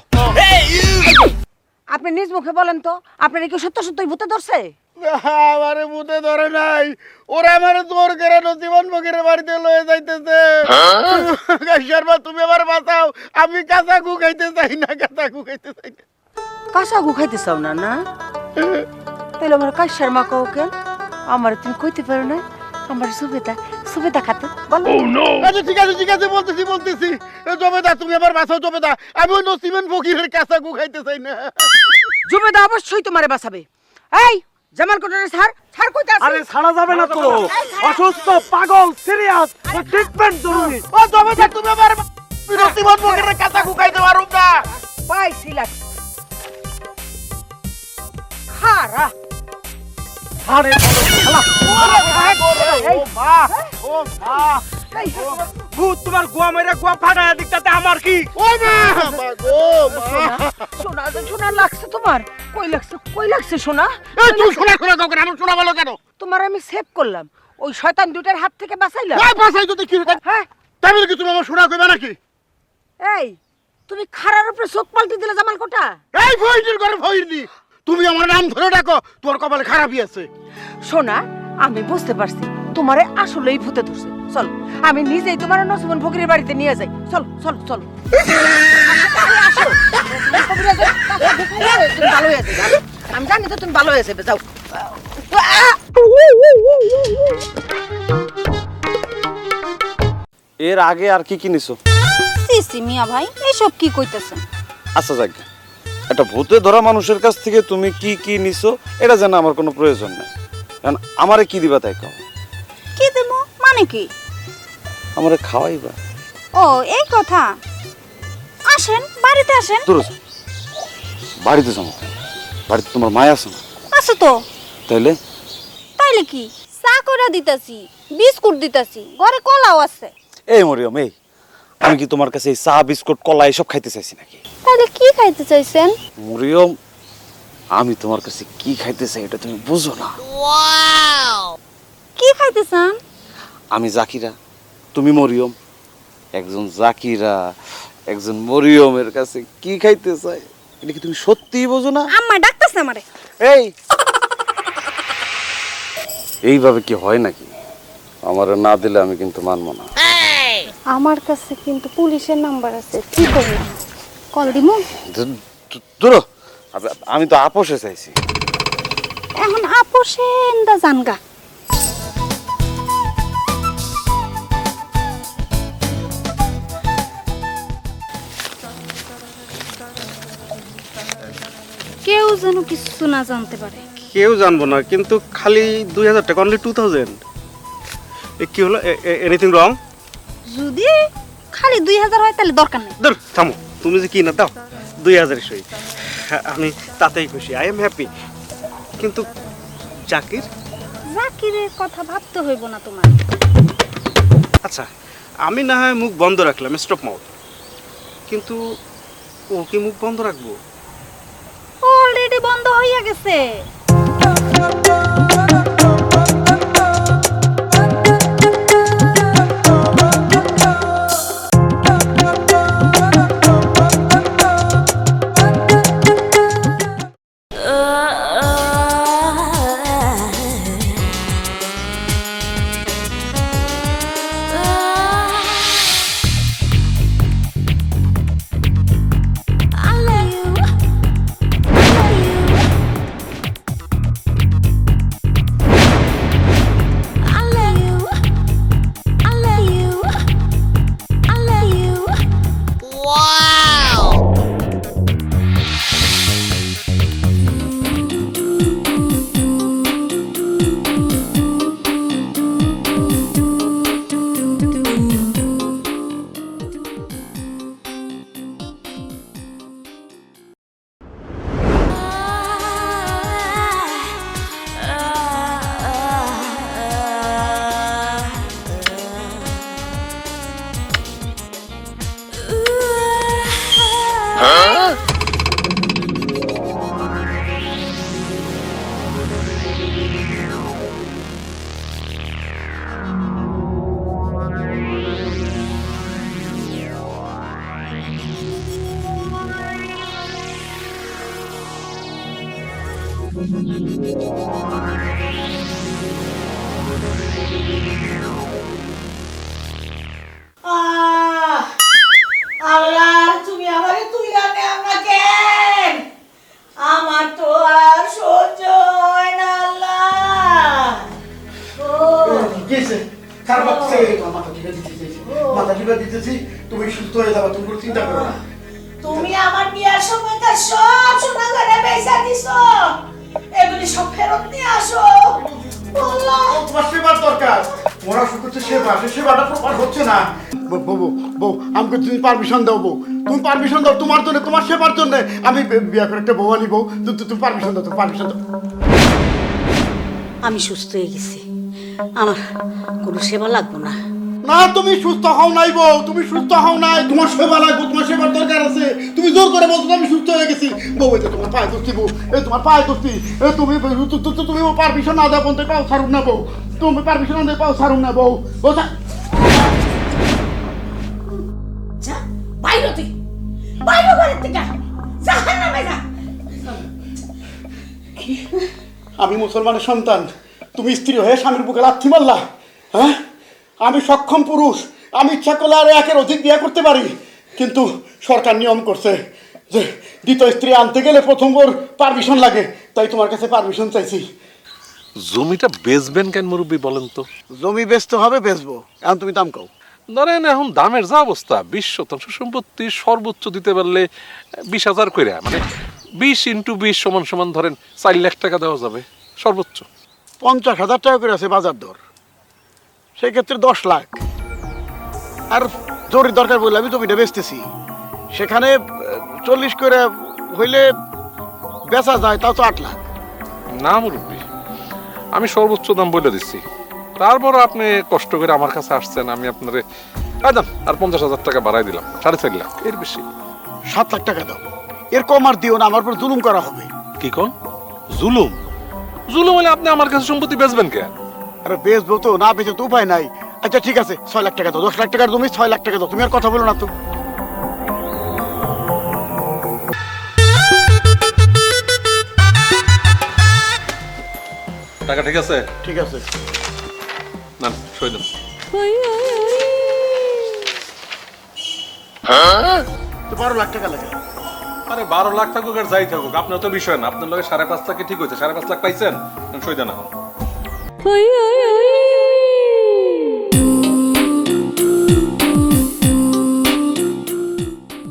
আপনি নিজ মুখে বলেন তো, আপনার কি সত্য সত্যই ভূতে ধরছে? আমারে ভূতে ধরে নাই, ওরা আমারে তোর করে নসিমন ফকিরের বাড়িতে লয়ে যাইতেছে। শর্মা, তুমি আমার বাঁচাও, আমি কাঁচা গু খাইতে চাই না, কাঁচা গু খাইতে চাই না। কাঁচা গু খাইতে চাও না? না তাহলে আমার কাশার মা কাউকে আমার তুমি কইতে পারো না? আমার সুবেদা সুবিধা খাতে বলো। আচ্ছা ঠিক আছে বলতেছি জবেদা তুমি আবার বাঁচাও জবেদা, আমি ওই নসিমেন ফকিরের কাঁচা গু খাইতে চাই না। জুবেদা অবশ্যই তোমারে বাঁচাবে। এই জামাল কোটারে ছাড় কইতা আছে। আরে ছাড়া যাবে না তো, অসুস্থ পাগল সিরিয়াস, ট্রিটমেন্ট জরুরি। ও জবেদা তুমি আবার নসিমেন ফকিরের কাঁচা গু খাইতে পারো না। পাইছিলা খারা আরে খেলা ভূত তোমার গোয়া মেরে গোয়া ফাটায় দিকটাতে আমার কি? ও মা গো মা। শোনা লাগছে তোমার? কই লাগছে শোনা? এই তুই শোনা কাউ কেন আমার শোনা ভালো কেন? তোমার আমি সেভ করলাম, ওই শয়তান দুটার হাত থেকে বাঁচাইলাম। ওই বাসাই তো দেখি হ্যাঁ তাই বলে কি তুমি আমার শোনা কইবা নাকি? এই তুমি খারার উপরে চোখ পাল্টে দিলে জামাল কোটা। এই ভইনির ঘরে ভইনি, তুমি আমার নাম ধরে ডাকো, তোর কপালে খারাপই আছে। শোনা আমি বুঝতে পারছি তোমারে আসলেই ভূতে ধরছে। চল আমি নিজেই তোমার নসিমন ফকিরের বাড়িতে নিয়ে যাই। চল চল চল আসো। তুমি ভালো হয়ে যাবে, আমি জানি তো তুমি ভালো হয়ে যাবে। যাও। এর আগে আর কি নিছো? সিসি মিয়া ভাই এইসব কি কইতেছেন? আচ্ছা যাক, একটা ভূতে ধরা মানুষের কাছ থেকে তুমি কি নিছো এটা জানা আমার কোনো প্রয়োজন নাই। কারণ আমারে কি দিবা তাই কও? কি দেবো মানে কি? আমারে খাওয়াইবা। ও এই কথা, আসেন বাড়িতে আসেন। দূর যা। বাড়িতে যাবো কেন? বাড়িতে তোমার মায়া আছে না? আছে তো। তাইলে তাইলে কি চা করে দিতাছি, বিস্কুট দিতাছি, ঘরে কলাও আছে। এই মরিয়ম, এই আমি কি তোমার কাছে এই চা বিস্কুট কলা এসব খাইতে চাইছি নাকি? তাহলে কি খাইতে চাইছেন? মরিয়ম, আমি তোমার কাছে কি খাইতে চাই এটা তুমি বুঝো না। কি খাইতে চান? আমি জাকিরা, তুমি মরিয়ম। একজন জাকিরা একজন মরিয়মের কাছে কি খাইতে চাই এটা কি তুমি সত্যিই বোঝো না? আম্মা ডাকতেছে আমারে। এই এইভাবে কি হয় নাকি? আমারে না দিলে আমি কিন্তু মানবো না। আমার কাছে কিন্তু পুলিশের নাম্বার আছে, কি করব? কল দিমু? দূর, আমি তো আপোষে চাইছি। এখন আপোষেন দা জানগা। কেউ যেন কিছু না জানতে পারে। কেউ জানবো না, কিন্তু খালি 2000 টাকা, অনলি 2000। কি হলো? Anything wrong? যদি খালি 2000 হয় তাহলে দরকার নেই। ধর থামো, তুমি যে কি না দাও 2000 সই, আমি তাতেই খুশি, আই এম হ্যাপি। কিন্তু জাকির? জাকিরের কথা ভাবতে হইব না তোমার। আচ্ছা আমি না হয় মুখ বন্ধ রাখলাম, স্টপ মাউথ, কিন্তু ও কি মুখ বন্ধ রাখবো? অলরেডি বন্ধ হইয়া গেছে। আল্লাহ তুমি আমারে তুইলা নে আমাকে, আমার তো আর সহ্য হয় না আল্লাহ। ও কিছে খারাপ হয়ে যাবে, তুমি কোনো চিন্তা করো না। তুমি আমার বিয়ার সময়টা সব সোনা করে বেচা দিছো, এগুলি সব ফেরত নিয়ে আসো। বললাম তোমার সেবার দরকার, মোরা শুধু হচ্ছে সেবা, সে সেবাটা প্রপার হচ্ছে না। বউ বউ আমাকে তুমি পারমিশন দাও, বউ তুমি পারমিশন দাও, তোমার জন্য, তোমার সেবার জন্য আমি বিয়ে করে একটা বউ আনি। বউ তুমি পারমিশন দাও, তুমি পারমিশন দাও। আমি সুস্থ হয়ে গেছি, আমার কোনো সেবা লাগবো না। না তুমি সুস্থ হও নাই বউ, তুমি সুস্থ হও নাই, তোমার সেবা লাগবে, তোমার সেবার দরকার আছে। তুমি জোর করে বলছো আমি সুস্থ হয়ে গেছি। বউ এই যে তোমার পায়ে দোস্তি, বউ এই তোমার পায়ে দোস্তি, তুমি তুমি পারমিশন না দেওয়া পর্যন্ত পাও ছাড়ুন না বউ, তুমি পারমিশন না দিয়ে পাও ছাড়ুন না বউ। বউ যা বাইরে, তুই বাইরে ঘরের থেকে জাহান্নামে যা। আমি মুসলমানের সন্তান, তুমি স্ত্রী হয়ে স্বামীর বুকে লাথি মারলা? হ্যাঁ, আমি সক্ষম পুরুষ, আমি ইচ্ছা করলে আরো একের অধিক বিয়ে করতে পারি, কিন্তু সরকার নিয়ম করছে যে দ্বিতীয় স্ত্রী আনতে গেলে প্রথম ওর পারমিশন লাগে, তাই তোমার কাছে পারমিশন চাইছি। জমিটা বেচবেন কেন মুরব্বী বলেন তো? জমি বেচতে হবে, বেচবো, এখন তুমি দাম কও। ধরেন এখন দামের যা অবস্থা, 20% সম্পত্তি সর্বোচ্চ দিতে পারলে 20,000 করে, মানে 20 × 20 = ধরেন 4 লাখ টাকা দেওয়া যাবে সর্বোচ্চ। 50,000 টাকা করে আছে বাজার দর, সেক্ষেত্রে 10 লাখ। আর জরির দরকার বলে আমি জমিটা বেচতেছি, সেখানে 40 করে হইলে বেচা যায়, তাও তো 8 লাখ। না মুরব্বী, আমি সর্বোচ্চ দাম বলে দিচ্ছি, তারপর আপনি কষ্ট করে আমার কাছে আসছেন, আমি আপনারে দেন আর 50,000 টাকা বাড়াই দিলাম, 4.5 লাখ, এর বেশি। 7 লাখ টাকা দাও, এর কম আর দিও না, আমার উপর জুলুম করা হবে। কি কোন জুলুম? জুলুম হলে আপনি আমার কাছে সম্পত্তি বেচবেন কেন? আরে বেচবো তো, না বেচে তো উপায় নাই। আচ্ছা ঠিক আছে, 6 লাখ টাকা দাও, 10 লাখ টাকার জমি 6 লাখ টাকা দাও, তুমি আর কথা বলো না তো। টাকা ঠিক আছে? ঠিক আছে। না সই দেন। তো 12 লাখ টাকা লাগে। আরে 12 লাখ থাকুক আর যাই থাকুক, আপনার তো বিষয় না, আপনার লগে 5.5 লাখ ঠিক হয়েছে, 5.5 লাখ পাইছেন, সই দেন এখন।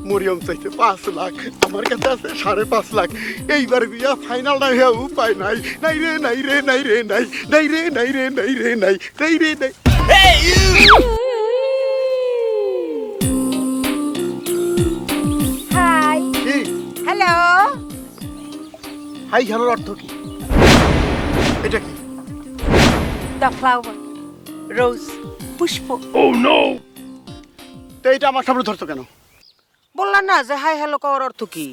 মরিয়ম চাইছে 5 লাখ, আমার কাছে আছে 5.5 লাখ। এইবার বিয়া ফাইনাল না হয়ে উপায় নাই। নাই রে নাই রে নাই রে নাই, নাই রে নাই রে নাই রে নাই, নাই রে নাই। হাই কি হ্যালো, হাই হ্যালোর অর্থ কি? এটা কি? দ্য ফ্লাওয়ার, রোজ, পুষ্প। তো এইটা আমার সামনে ধরতো কেন? বললাম না যে হাই হ্যালো করার অর্থ কি?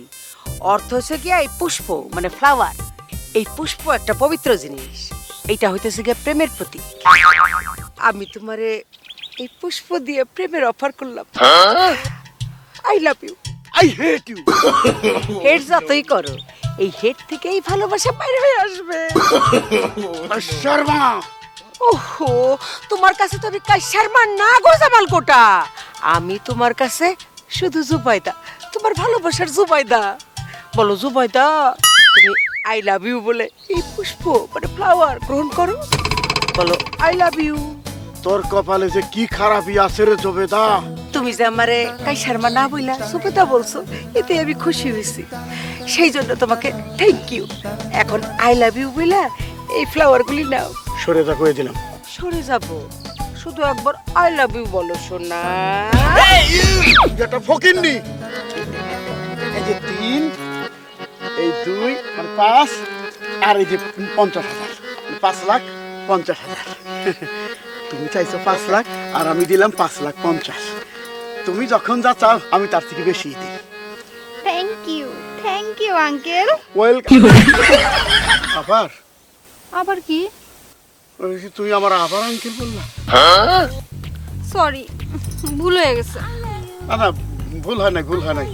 অর্থ হচ্ছে কি এই পুষ্প মানে ফ্লাওয়ার, এই পুষ্প একটা পবিত্র জিনিস, এইটা হইতেছে গিয়ে প্রেমের প্রতীক। আমি তোমারে এই পুষ্প দিয়ে প্রেমের অফার করলাম। I love you. I hate you. Hate যতই করো, এই হেড থেকেই ভালোবাসা বাইরে হয়ে আসবে। শর্মা, ওহো, তোমার কাছে তো আমি কাইসারমা না গো জামাল কোটা, আমি তোমার কাছে শুধু জুবাইদা, তোমার ভালোবাসার জুবাইদা। বলো জুবাইদা, তুমি আই লাভ ইউ বলে এই পুষ্প মানে ফ্লাওয়ার গ্রহণ করো। বলো আই লাভ ইউ। তোর কপালে যে কি খারাপই আছে রে জবেদা। তুমি যে আমারে কাইসারমা না বইলা জুবাইদা বলছো, এতে আমি খুশি হয়েছি, সেই জন্য তোমাকে থ্যাংক ইউ। এখন আই লাভ ইউ বইলা এই ফ্লাওয়ারগুলি নাও। সরে যা কয়ে দিলাম। সরে যাব, শুধু একবার আই লাভ ইউ বলো সোনা। এটা ফকিন্নি। এই যে 3, এই 2 মানে 5, আর এই যে 50,000, 5,50,000। তুমি চাইছো 5 লাখ আর আমি দিলাম 5,50,000। তুমি যখন যা চাও আমি তার থেকে বেশি দিই। Thank you uncle. ওয়েলকাম। আবার আবার কি? ওই যে তুমি আমার আবার আঙ্কেল বললা। সরি, ভুল হয়ে গেছে। না না, ভুল হয় নাই, ভুল হয় নাই।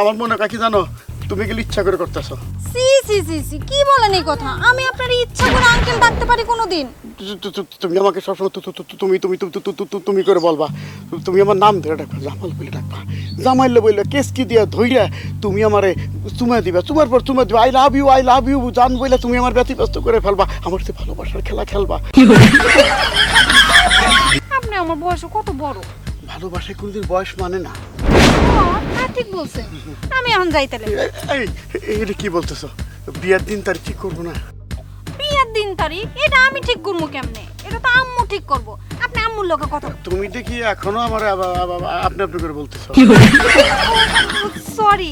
আমার মনে হয় কি জানো, তুমি গেলে ইচ্ছা করে করতেছো। সি সি সি সি, কি বলেন এই কথা? আমি আপনার ইচ্ছা করে আঙ্কেল ডাকতে পারি কোনোদিন? তুমি আমাকে সবসময় তুমি তুমি তুমি করে বলবা, তুমি আমার নাম ধরে ডাকবা, জামাল বলে ডাকবা। জামাইলে বললে কেস কি দিয়া ধইরা তুমি আমারে চুমা দিবা, চুমার পর চুমা দিবা, আই লাভ ইউ জান বইলে তুমি আমার ব্যতিব্যস্ত করে ফেলবা, আমার সে ভালোবাসার খেলা খেলবা। আপনি আমার বয়সে কত বড়? ভালোবাসায় কোনদিন বয়স মানে না। হ্যাঁ ঠিক বলছেন, আমি এখন যাই তাহলে। এই এটা কি বলতেছো? বিয়ের দিন তার কি করবো না? বিয়ের দিন তারিখ এটা আমি ঠিক করবো কেমনে? এটা তো আম্মু ঠিক করবো। আপনি আম্মুর লোকে কথা তুমি দেখি এখনো আমার আপনি আপনি করে বলতেছো। সরি,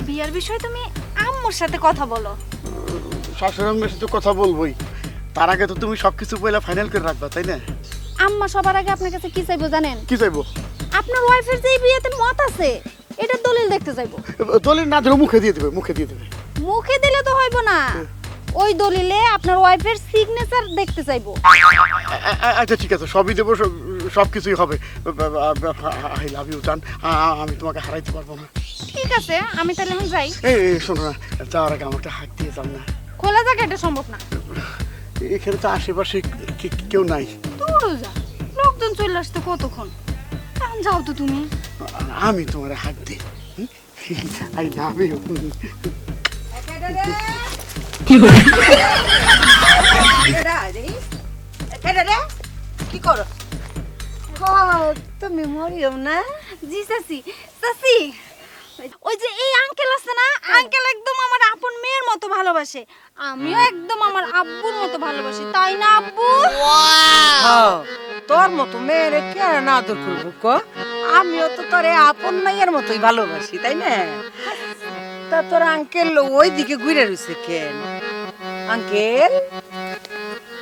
বিয়ের বিষয়ে তুমি আম্মুর সাথে কথা বলো। শাশুড়ি আম্মার সাথে কথা বলবোই, তার আগে তো তুমি সবকিছু পয়লা ফাইনাল করে রাখবা, তাই না? আম্মা সবার আগে আপনার কাছে কি চাইবো জানেন? কি চাইবো? আপনার ওয়াইফের যে বিয়েতে মত আছে এটা দলিল দেখতে চাইবো। দলিল না দিলে মুখে দিয়ে দেবে, মুখে দিয়ে দেবে। মুখে দিলে তো হইব না, ওই দলিলে আপনার ওয়াইফের সিগনেচার দেখতে চাইবো। আচ্ছা ঠিক আছে, সবই দেবো, সব কিছুই হবে। আই লাভ ইউ জান, আমি তোমাকে হারাইতে পারবো না। ঠিক আছে, আমি তাহলে এখন যাই। এই শোনো না, যাওয়ার আগে আমাকে হাত দিয়ে যান না। খোলা জায়গা এটা সম্ভব না। এখানে তো আশেপাশে কেউ নাই। দূরও যা, লোকজন চলে আসতে কতক্ষণ। এখন যাও তো তুমি। আমি তোমার হাত দিই। I love you. কি করো? তুমি মরিয়ম না? জি চাচি, চাচি ওই যে এই আঙ্কেল আছে না, আঙ্কেল একদম আমার আপন মেয়ের মতো ভালোবাসে, আমিও একদম আমার আব্বুর মতো ভালোবাসি, তাই না আব্বু? হ্যাঁ, তোর মতো মেয়েরে কে না আদর করবো ক? আমিও তো তোরে আপন মেয়ের মতোই ভালোবাসি, তাই না? তা তোর আঙ্কেল ওই দিকে ঘুরে রয়েছে কেন? আঙ্কেল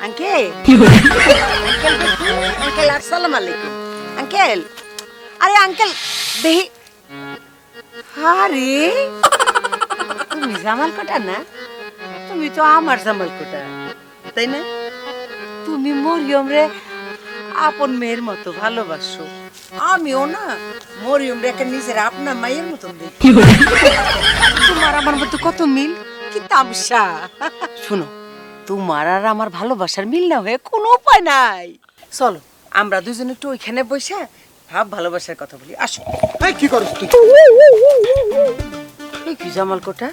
আঙ্কেল আঙ্কেল আসসালামু আলাইকুম আঙ্কেল। আরে আঙ্কেল দেহি, আরে তুমি জামাল কোটা না? তুমি তো আমার জামাল কোটা, তাই না? তুমি মরিয়ম রে আপন মেয়ের মতো ভালোবাসো, আমিও না মরিয়ম রে নিজের আপনার মায়ের মতন দেখি। তোমার আমার মধ্যে কত মিল, কি তামসা! শোনো, তোমার আর আমার ভালোবাসার মিল না হয়ে কোনো উপায় নাই। চলো আমরা দুজনে একটু ওইখানে বসে ভাব ভালোবাসার কথা বলি, আসো। এই কি করছ তুই? এই কি জামাল কোটা,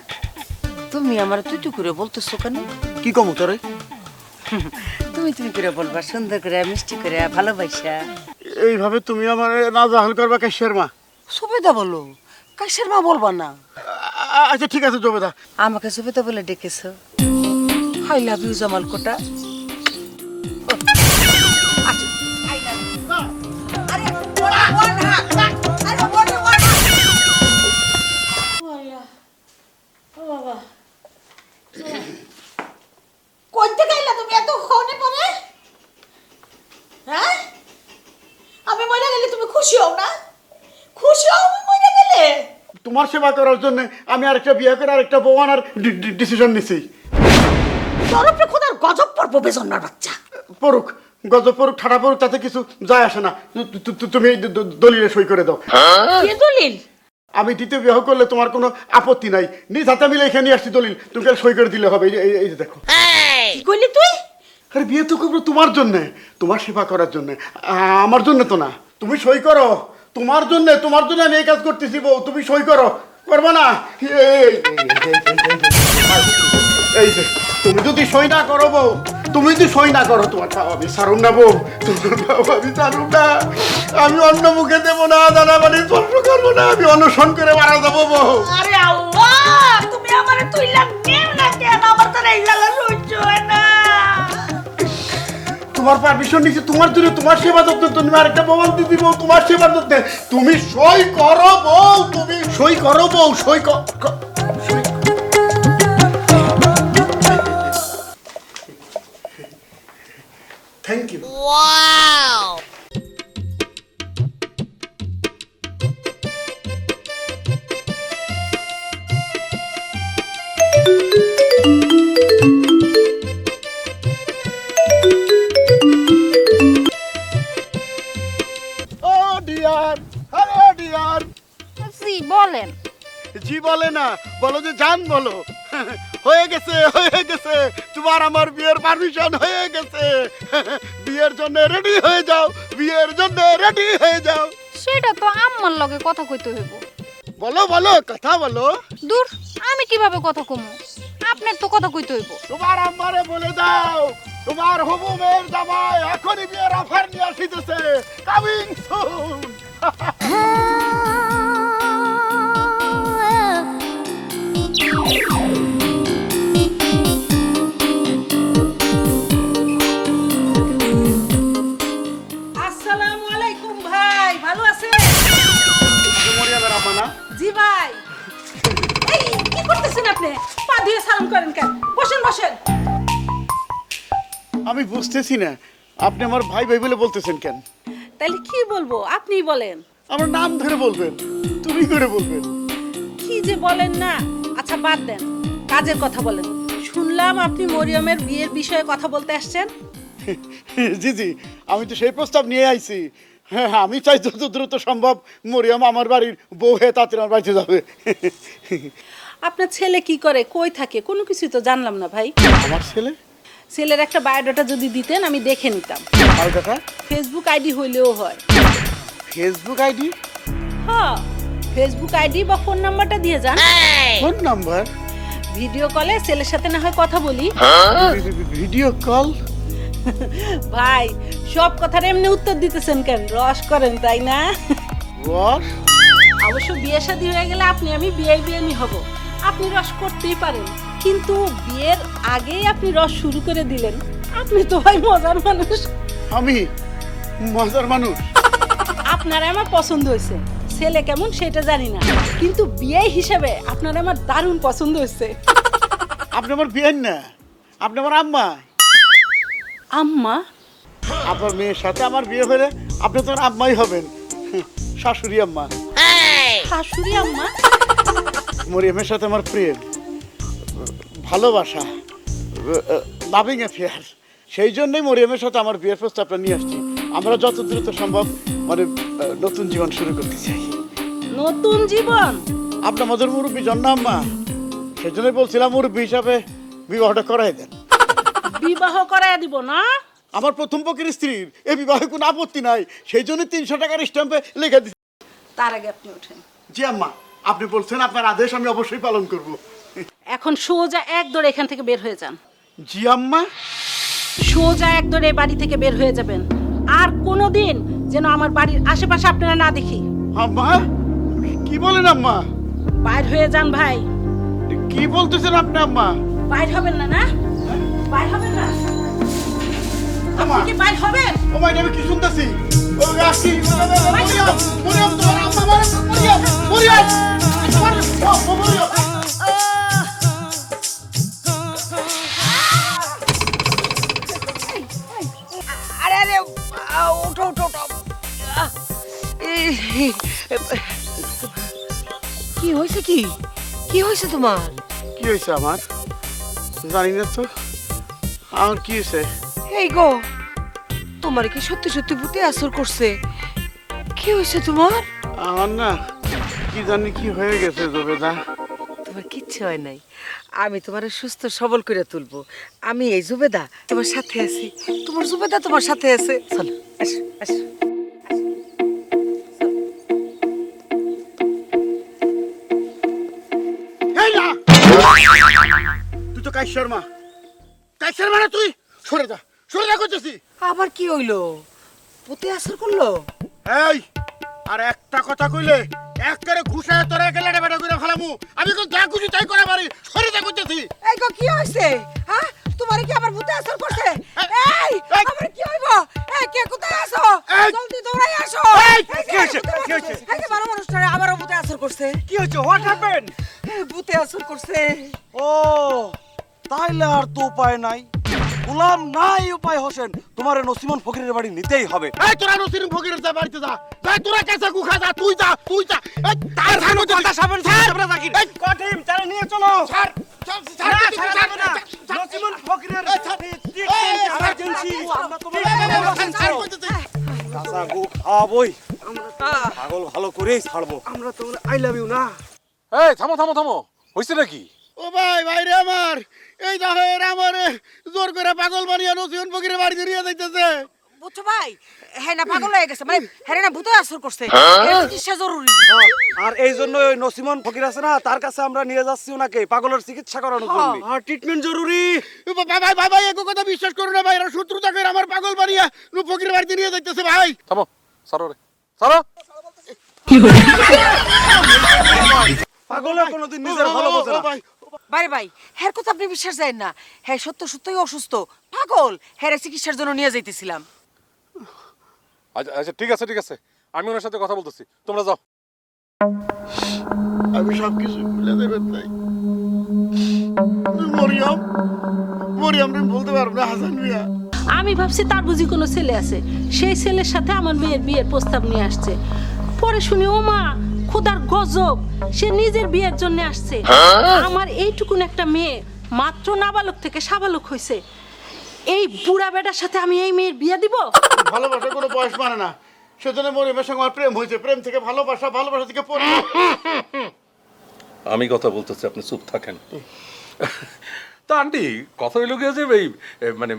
তুমি আমার তুই তুই করে বলতেছো কেন? কি কমু তোরে? তুমি তুমি করে বলবা, সুন্দর করে মিষ্টি করে ভালোবাসা। এইভাবে তুমি আমার নাজাহাল করবা কাশের মা? সুবেদা বলো, কাশের মা বলবা না। আচ্ছা ঠিক আছে জবেদা। আমাকে সুবেদা বলে ডেকেছো? আই লাভ ইউ জামাল কোটা। কোনতে গাইলা তুমি এত ক্ষণে পরে? হ্যাঁ, আমি মরে গেলে তুমি খুশি হও না? খুশি হও আমি মরে গেলে? তোমার সেবা করার জন্য আমি আরেকটা বিয়ে করে আরেকটা বউ আনার ডিসিশন নিছি। তোর উপরে খোদার গজব পড়বো বেজন্মার বাচ্চা। পড়ুক, গজব পড়ুক, ঠাডা পড়ুক, তাতে কিছু যায় আসে না। তুমি এই দলিলে সই করে দাও। কি দলিল? আমি দ্বিতীয় বিবাহ করলে তোমার কোনো আপত্তি নাই। নিজ হাতে মিলে এখানে আসছি দলিল, তুমি সই করে দিলে হবে। এই যে দেখো। কি কইলি তুই? আরে বিয়ে তো করবো তোমার জন্যে, তোমার সেবা করার জন্য, আমার জন্য তো না। তুমি সই করো, তোমার জন্য আমি এই কাজ করতেছি বউ, তুমি সই করো। করবো না? এই যে তুমি যদি সই না করো বউ, তুমি যদি সই না করো, তোমার পাও আমি ছাড়ুম না বউ, তোমার পাও আমি ছাড়ুম না। আমি অন্য মুখে দেবো না, দাদা বাড়ি স্পর্শ করবো না, আমি অনশন করে মারা যাবো বউ। আরে আল্লাহ, তুমি আমারে তুইলা নেও না কেন? আমার তো এই জ্বালা সহ্য হয় না। তোমার পারমিশন নিচ্ছি, তোমার জন্য, তোমার সেবা যত্ন, তুমি আরেকটা প্রমাণ দিয়ে দিব তোমার সেবা যত্নে। তুমি সই করো বউ, তুমি সই করো বউ, সই থ্যাংক ইউ। জি বলেন। জি বলে না, বলো যে জান বলো। হয়ে গেছে, হয়ে গেছে, তোমার আমার বিয়ের পারমিশন হয়ে গেছে। বিয়ের জন্য রেডি হয়ে যাও, বিয়ের জন্য রেডি হয়ে যাও। সেটা তো আম্মার লগে কথা কইতে হইব। বলো বলো, কথা বলো। দূর, আমি কিভাবে কথা কমু? আপনার তো কথা কইতে হইব। তোমার আম্মারে বলে দাও, তোমার হবু মেয়ের জামাই এখনই বিয়ের অফার নিয়ে আসিতেছে, কামিং সুন। আসসালামু আলাইকুম ভাই, ভালো আছেন? মরিয়ামের আম্মা না? জি ভাই। এই কি করতেছেন আপনি? পা ধুয়ে সালাম করেন কেন? বসেন বসেন। আমি বুঝতেছি না আপনি আমার ভাই ভাই বলে বলতেছেন কেন? তাইলে কি বলবো, আপনিই বলেন। আমার নাম ধরে বলবেন, তুমি করে বলবেন। কি যে বলেন না। আচ্ছা বাদ দেন, কাজের কথা বলেন। শুনলাম আপনি মরিয়মের বিয়ের বিষয়ে কথা বলতে আসছেন। জি জি, আমি তো সেই প্রস্তাব নিয়ে আইছি। হ্যাঁ, আমি চাই যত দ্রুত সম্ভব মরিয়ম আমার বাড়ির বউ হয়ে তাতে আমার বাড়িতে যাবে। আপনার ছেলে কি করে, কই থাকে, কোনো কিছুই তো জানলাম না ভাই। আমার ছেলে ছেলের একটা বায়োডাটা যদি দিতেন আমি দেখে নিতাম। আর কথা ফেসবুক আইডি হইলেও হয়। Facebook ID? হ্যাঁ, ফেসবুক আইডি বা ফোন নাম্বারটা দিয়ে যান। Phone number? ভিডিও কলে ছেলের সাথে না হয় কথা বলি। Video call? ভাই সব কথার এমনি উত্তর দিতেছেন কেন, রস করেন তাই না? রস? অবশ্য বিয়ে শাদী হয়ে গেলে আপনি আমি বিয়ে হব, আপনি রস করতেই পারেন, কিন্তু বিয়ের আগেই আপনি রস শুরু করে দিলেন। আপনি তো ভাই মজার মানুষ। আমি মজার মানুষ? আপনার আমার পছন্দ হয়েছে, ছেলে কেমন সেটা জানি না, কিন্তু বিয়ে হিসেবে আপনার আমার দারুণ পছন্দ হয়েছে। আপনি আমার বিয়ের না, আপনি আমার আম্মা। আম্মা? আপনার মেয়ের সাথে আমার বিয়ে হলে আপনি তো আমার আম্মাই হবেন, শাশুড়ি আম্মা। শাশুড়ি আম্মা? মরিয়মের সাথে আমার প্রেম, ভালোবাসা, লাভিং অ্যাফেয়ার। সেই জন্যই মরিয়মের সাথে আমার বিয়ের প্রস্তাবটা নিয়ে আসছি। আমরা যত দ্রুত সম্ভব মানে নতুন জীবন শুরু করতে চাই। নতুন জীবন? আপনি আমাদের মুরব্বী জন্ম আম্মা, সেই জন্যই বলছিলাম মুরব্বী হিসাবে বিবাহটা করাই দেন। বিবাহ করায় দিব না? আমার প্রথম পক্ষের স্ত্রীর এই বিবাহে কোনো আপত্তি নাই, সেই জন্য 300 টাকার স্ট্যাম্পে লিখে দিচ্ছি। তার আগে আপনি ওঠেন। জি আম্মা, আপনি বলছেন, আপনার আদেশ আমি অবশ্যই পালন করব। এখন সোজা এক দৌড়ে এখান থেকে বের হয়ে যান। জি আম্মা। সোজা এক দৌড়ে বাড়ি থেকে বের হয়ে যাবেন, আর কোনোদিন যেন আমার বাড়ির আশেপাশে আপনারা না দেখি। আম্মা কি বলেন আম্মা? বাইর হয়ে যান ভাই। কি বলতেছেন আপনি আম্মা? বাইর হবেন না? না বাইর হবেন না? আম্মা, আপনি কি বাইর হবেন? ও মাই, আমি কি শুনতেছি? ও রাখি মরিয়ম, মরিয়ম তোমার আম্মা মানে মরিয়ম, মরিয়ম মরিয়ম। আরে আরে ওঠো ওঠো ওঠো। কি হয়েছে? কি কি হয়েছে তোমার? কি হয়েছে আমার? জানি না তো আমার কি হয়েছে। এই গো, তোমার কি সত্যি সত্যি ভূতে আসর করছে? কি হয়েছে তোমার? আমার না কি জানি কি হয়ে গেছে জবেদা। তোমার কিচ্ছু হয় নাই, আমি তোমার সুস্থ সবল করে তুলবো। আমি এই জুবেদা তোমার সাথে আছি, তোমার জুবেদা তোমার সাথে আছে। চলো আসো আসো। এই না, তুই তো কাইসার মা। কাইসার মানে তুই সরে যা, সরে যা করতেছি। আবার কি হইলো? ভূতে আসর করলো? এই আর একটা কথা কইলে একবারে ঘুষায় তোরা গেলে বেটা করে ফেলামু। আমি কোন যা খুশি তাই করে পারি, সরে যা করতেছি। এই গো কি হয়েছে? হ্যাঁ, তোমার কি আবার ভূতে আসর করছে? এই আবার কি হইব? এই কে কোথায় আছো? জলদি দৌড়াই আসো। এই, কি হয়েছে? কি হয়েছে? এই যে বড় মানুষটারে আবারও ভূতে আসর করছে। কি হয়েছে? What happen? ভূতে আসর করছে। ও তাইলে আর তো উপায় নাই, গোলাম নাই উপায় হোসেন, তোমার নসিমন ফকিরের বাড়ি নিতেই হবে। এই তোরা নসিম ফকিরের যা বাড়িতে যা, যাই তোরা কাঁচা গুখা যা, তুই যা, তুই যা। এই তার সামনে কথা সামনে ছাড় তোরা জাকির। এই কঠিন তারা নিয়ে চলো। ছাড়, ছাড়, ছাড়, না, ছাড়, ছাড়া ছাড়, যাবে না। ছাড়, নসিমন ফকিরের emergency, কাঁচা গু খাওয়াবই, পাগল ভালো করেই ছাড়বো। আমরা তো আই লাভ ইউ না। এই থামো থামো থামো, হয়েছে নাকি? ও ভাই, ভাইরে আমার, এই দেখো এরা আমারে জোর করে পাগল বানিয়ে নসিম ফকিরের বাড়িতে নিয়ে যাইতেছে। বুঝছো ভাই, হ্যাঁ না পাগল হয়ে গেছে, মানে হ্যাঁ না ভূতে আসর করছে। এর চিকিৎসা জরুরি। আর এই জন্য ওই নসিমন ফকির আছে না, তার কাছে আমরা নিয়ে যাচ্ছি ওনাকে পাগলের চিকিৎসা করানোর জন্য। আর ট্রিটমেন্ট জরুরি। ভাই ভাই ভাই, এগো কথা বিশ্বাস করো না ভাই, এরা শত্রুতা করে আমার পাগল বানিয়ে ফকিরের বাড়িতে নিয়ে যাইতেছে ভাই। থামো, সারো রে, সারো। পাগলে কোনোদিন নিজের ভালো বোঝে না। ভাই ভাই হ্যার কথা আপনি বিশ্বাস যায় না, হ্যাঁ সত্যই অসুস্থ পাগল, হ্যাঁ চিকিৎসার জন্য নিয়ে যাইতেছিলাম। আচ্ছা আচ্ছা ঠিক আছে ঠিক আছে, আমি ওনার সাথে কথা বলতেছি, তোমরা যাও। আমি সব কিছু ভুলে দেবেন তাই মরিয়ম, মরিয়ম তুমি বলতে পারবো না হাসান মিয়া। আমি ভাবছি তার বুঝি কোনো ছেলে আছে, সেই ছেলের সাথে আমার মেয়ের বিয়ের প্রস্তাব নিয়ে আসছে। পরে শুনি ও মা খোদার গজব, সে নিজের বিয়ের জন্য আসছে। আমার এইটুকুন একটা মেয়ে মাত্র নাবালক থেকে সাবালক হয়েছে, এই বুড়া বেটার সাথে আমি এই মেয়ের বিয়ে দিব? ভালোবাসা কোনো বয়স মানে না, সেজন্য মরিয়মের সঙ্গে আমার প্রেম হয়েছে, প্রেম থেকে ভালোবাসা, ভালোবাসা থেকে পরিবার। আমি কথা বলতেছি, আপনি চুপ থাকেন। তা আন্টি কথা হইল গিয়ে যে এই মানে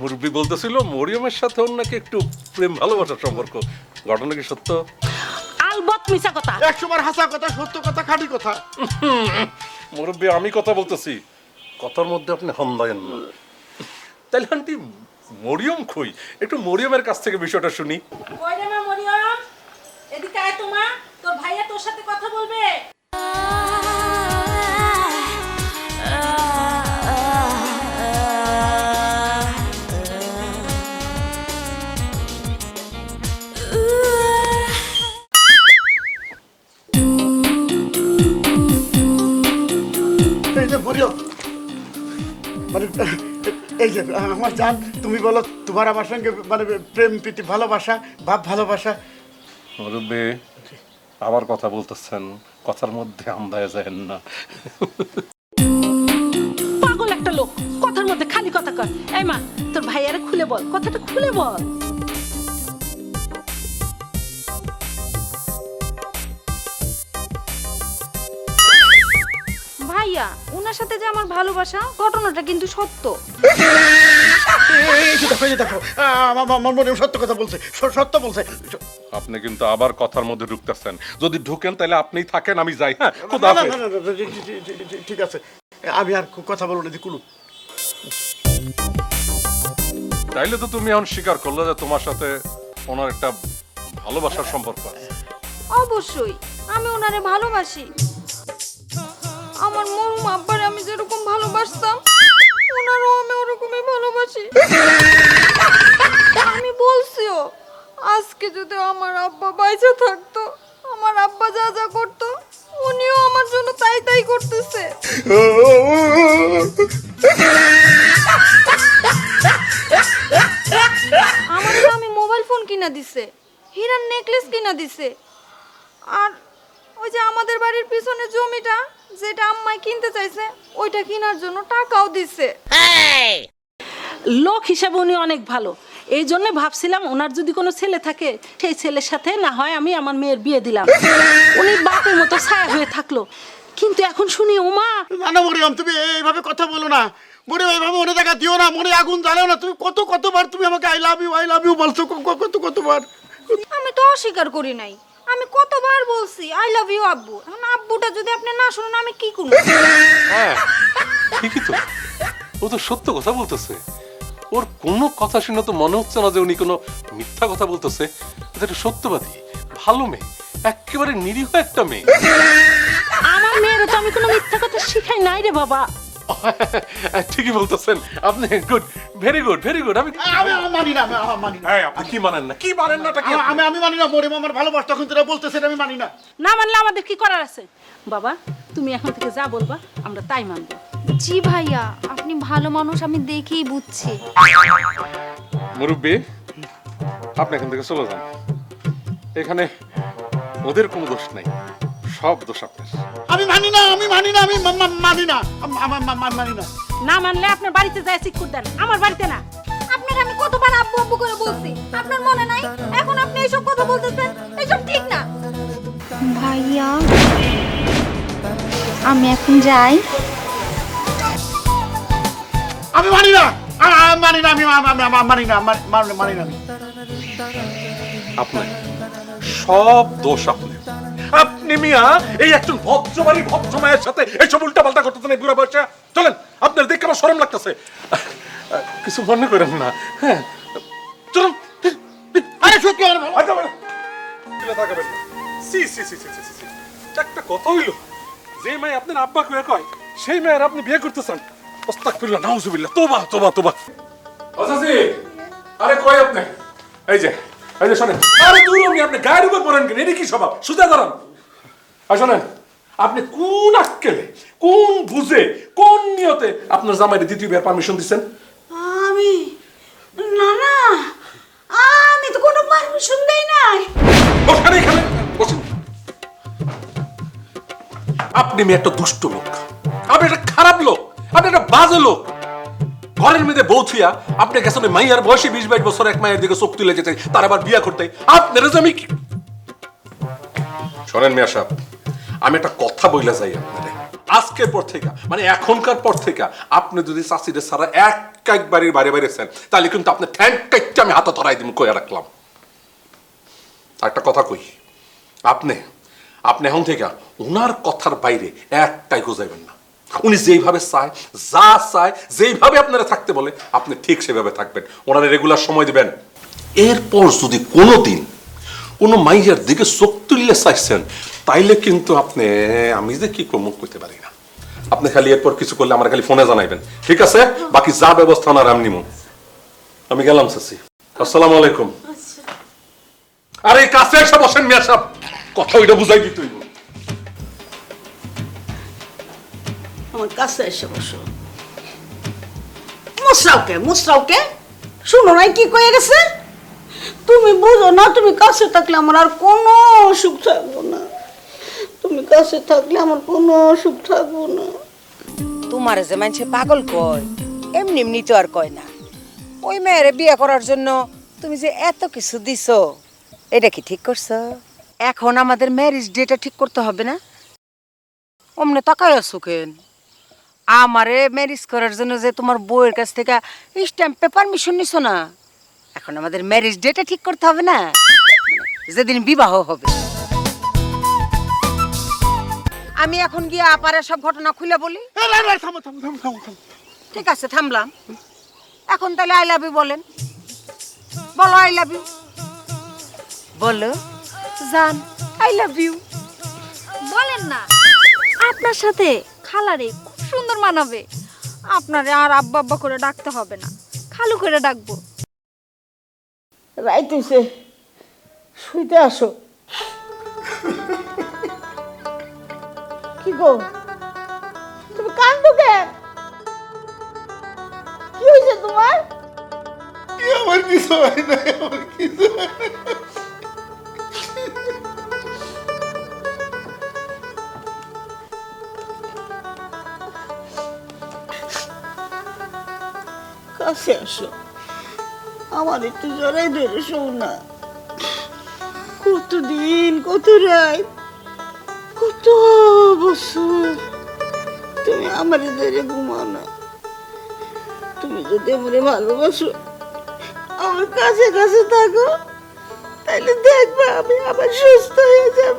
মুরব্বী বলতেছিল মরিয়মের সাথে ওর নাকি একটু প্রেম ভালোবাসার সম্পর্ক, ঘটনা কি সত্য? আলবত মিছা কথা। 100 বার হাসা কথা, সত্য কথা, খাঁটি কথা। মুরব্বী আমি কথা বলতেছি, কথার মধ্যে আপনি হন্দায়েন না। তাহলে আন্টি মরিয়ম কই, একটু মরিয়মের কাছ থেকে বিষয়টা শুনি। কই রে মা মরিয়ম, এদিকে আয় তো মা, তোর ভাইয়া তোর সাথে কথা বলবে। এই যে মরিয়ম, মানে এই যে আমার জান, তুমি বলো তোমার আমার সঙ্গে মানে প্রেম প্রীতি ভালোবাসা, ভাব ভালোবাসা। মুরব্বী আবার কথা বলতেছেন, কথার মধ্যে আমদায় যায় না। পাগল একটা লোক, কথার মধ্যে খালি কথা কর। এই মা তোর ভাইয়ারে খুলে বল, কথাটা খুলে বল। ভাইয়া ওনার সাথে যে আমার ভালোবাসা, ঘটনাটা কিন্তু সত্য। এই যে দেখো, এই যে দেখো, আমার মরিয়ম সত্য কথা বলছে, সত্য বলছে। আপনি কিন্তু আবার কথার মধ্যে ঢুকতেছেন, যদি ঢুকেন তাহলে আপনিই থাকেন, আমি যাই। হ্যাঁ না, খুদা না, হাফেজ। না, না, না, ঠিক আছে, আমি আর কথা বলবো না কুলু। তাইলে তো তুমি এখন স্বীকার করলে যে তোমার সাথে ওনার একটা ভালোবাসার সম্পর্ক আছে। অবশ্যই আমি ওনারে ভালোবাসি। আমার মরহুম আব্বারে আমি যেরকম ভালোবাসতাম, ওনারও আমি ওরকমই ভালোবাসি। আমি বলছিও আজকে যদি আমার আব্বা বাইচে থাকতো, আমার আব্বা যা যা করতো উনিও আমার জন্য তাই তাই করতেছে। আমার তো আমি মোবাইল ফোন কিনা দিছে, হীরার নেকলেস কিনা দিছে, আর ওই যে আমাদের বাড়ির পিছনে জমিটা যেটা আম্মাই কিনতে চাইছে ওইটা কেনার জন্য টাকাও দিছে। লোক হিসাবে উনি অনেক ভালো, এই জন্য ভাবছিলাম ওনার যদি কোনো ছেলে থাকে সেই ছেলের সাথে না হয় আমি আমার মেয়ের বিয়ে দিলাম, উনি বাপের মতো ছায়া হয়ে থাকলো। কিন্তু এখন শুনি ওমা। না না মরিয়ম, তুমি এইভাবে কথা বলো না মরিয়ম, এইভাবে মনে দেখা দিও না, মনে আগুন জ্বালাও না। তুমি কতবার তুমি আমাকে আই লাভ ইউ বলছো, কতবার। আমি তো অস্বীকার করি নাই, আমি কতবার বলছি আই লাভ ইউ আব্বু। এখন আব্বুটা যদি আপনি না শুনেন আমি কি করব? হ্যাঁ ঠিকই তো, ও তো সত্য কথা বলতেছে। ওর কোনো কথা শুনে তো মনে হচ্ছে না যে উনি কোনো মিথ্যা কথা বলতেছে। এটা একটা সত্যবাদী ভালো মেয়ে, একেবারে নিরীহ একটা মেয়ে। আমার মেয়ের তো আমি কোনো মিথ্যা কথা শিখাই নাই রে বাবা। ঠিকই বলতেছেন আপনি, good, very good, very good. আমি মানি না, মানি না। এই, আপনি কি মানেন না? কি মানেন না? কি আমি মানি না মরিয়ম আমার ভালোবাসা, তখন তোরা বলতেছেন আমি মানি না। না মানলে আমাদের কি করার আছে? বাবা তুমি এখন থেকে যা বলবা আমরা তাই মানবো। জি ভাইয়া, আপনি ভালো মানুষ আমি দেখেই বুঝছি। মুরব্বী আপনি এখান থেকে চলে যান, এখানে ওদের কোনো দোষ নাই, সব দোষ আপনার। আমি মানি না, আমি মানি না, আমি মানি না, মানি না। না মানলে আপনার বাড়িতে যায় চিকুর দেন, আমার বাড়িতে না। আপনাকে আমি কতবার আব্বু আব্বু করে বলছি, আপনার মনে নাই? এখন আপনি এইসব কথা বলতেছেন, এইসব ঠিক না। ভাইয়া আমি এখন যাই। আমি মানি না, মানি না, আমি মানি না, মানি না। আপনার সব দোষ আপনার। আপনি মিয়া এই একজন ভদ্রবাড়ি ভদ্র মায়ের সাথে এইসব উল্টাপাল্টা করতেছেন এই বুড়া বয়সে। চলেন, আপনার দেখে আমার শরম লাগতেছে, কিছু মনে করেন না। হ্যাঁ চলুন। আরে সত্যি সি সি আপনার আব্বা কয়ে কয় সেই মেয়ের আপনি বিয়ে করতেছেন? আস্তাগফিরুল্লাহ, নাউজুবিল্লাহ, তোবা তোবা তোবা। ও চাচি, আরে কই আপনি? এই যে শোনেন, আরে দূর আপনি গায়ের উপর পড়েন কেন? এটা কি স্বভাব? সুজা দাঁড়ান। আর শোনেন, আপনি কোন আক্কেলে, কোন বুঝে, কোন নিয়তে আপনার জামাইরে দ্বিতীয় বিয়ের পারমিশন দিচ্ছেন? আমি না না, আমি তো কোনো পারমিশন দেই নাই। বসেন এখানে, বসেন। আপনি মেয়ে একটা দুষ্ট লোক, আপনি একটা খারাপ লোক, আপনি একটা বাজে লোক। ঘরের মেয়েদের বউ থুইয়া আপনি গেছেন ওই মাইয়ার বয়সে 20-22 বছর এক মায়ের দিকে চোখ তুলে যেতে, তার আবার বিয়া করতে আপনার যে আমি শোনেন মিয়া সাহেব, আমি একটা কথা বইলা যাই আপনাদের। আজকের পর থেকে মানে এখনকার পর থেকে আপনি যদি চাষিদের সারা এক বাড়ির বাইরে বাইরেছেন তাহলে কিন্তু আপনার ঠ্যাং কাইটটা আমি হাতে ধরাই দিব, কইয়া রাখলাম। একটা কথা কই, আপনি এখন থেকে ওনার কথার বাইরে একটাই গোজাইবেন না। উনি যেইভাবে চায়, যা চায়, যেইভাবে আপনারা থাকতে বলে আপনি ঠিক সেভাবে থাকবেন, ওনারা রেগুলার সময় দিবেন। এরপর যদি কোনোদিন কোনো মাইয়ার দিকে চোখ তুললে চাইছেন তাইলে কিন্তু আপনি, আমি যে কি মুখ করতে পারি না, আপনি খালি এরপর কিছু করলে আমার খালি ফোনে জানাইবেন, ঠিক আছে? বাকি যা ব্যবস্থা ওনার আমি নিব। আমি গেলাম চাচি, আসসালামু আলাইকুম। আরে কাছে এসে বসেন মিয়া সাহেব, কথা ওইটা বুঝাই দিতে হইব। আমার কাছে এসে বসো। মুসরাওকে শুনো নাই কি কয়ে গেছে? তুমি বুঝো না, তুমি কাছে থাকলে আমার আর কোনো সুখ থাকবো না। তুমি কাছে থাকলে আমার কোনো সুখ থাকবো না। তোমার যে মানুষে পাগল কয় এমনি এমনি তো আর কয় না। ওই মেয়ের বিয়ে করার জন্য তুমি যে এত কিছু দিছো, এটা কি ঠিক করছো? এখন আমাদের ম্যারেজ ডেটা ঠিক করতে হবে না? অমনে তাকাই আছো কেন? আমারে ম্যারেজ করার জন্য যে তোমার বউয়ের কাছ থেকে স্ট্যাম্পে পারমিশন নিছো না, এখন আমাদের ম্যারেজ ডেটা ঠিক করতে হবে না? যেদিন বিবাহ হবে। আমি এখন গিয়ে আপারে সব ঘটনা খুলে বলি। ঠিক আছে, থামলাম। এখন তাহলে আই লাভ ইউ বলেন। বলো আই লাভ ইউ। বলো জান আই লাভ ইউ। বলেন না, আপনার সাথে খালারে খুব সুন্দর মানাবে। আপনারে আর আব্বা আব্বা করে ডাকতে হবে না, খালু করে ডাকবো। রাইতেছে, শুইতে আসো। কি গো, তুমি কান্দো কেন? কি হয়েছে তোমার? আমার কিছু হয় না, আমার কিছু হয় না। কাছে আসো, আমার একটু জড়াই ধরে শোও না। কতদিন, কত রাত, কত বছর তুমি আমার ধরে ঘুমাও না। তুমি যদি আমার ভালোবাসো, আমার কাছে কাছে থাকো, তাহলে দেখবা আমি আবার সুস্থ হয়ে যাব।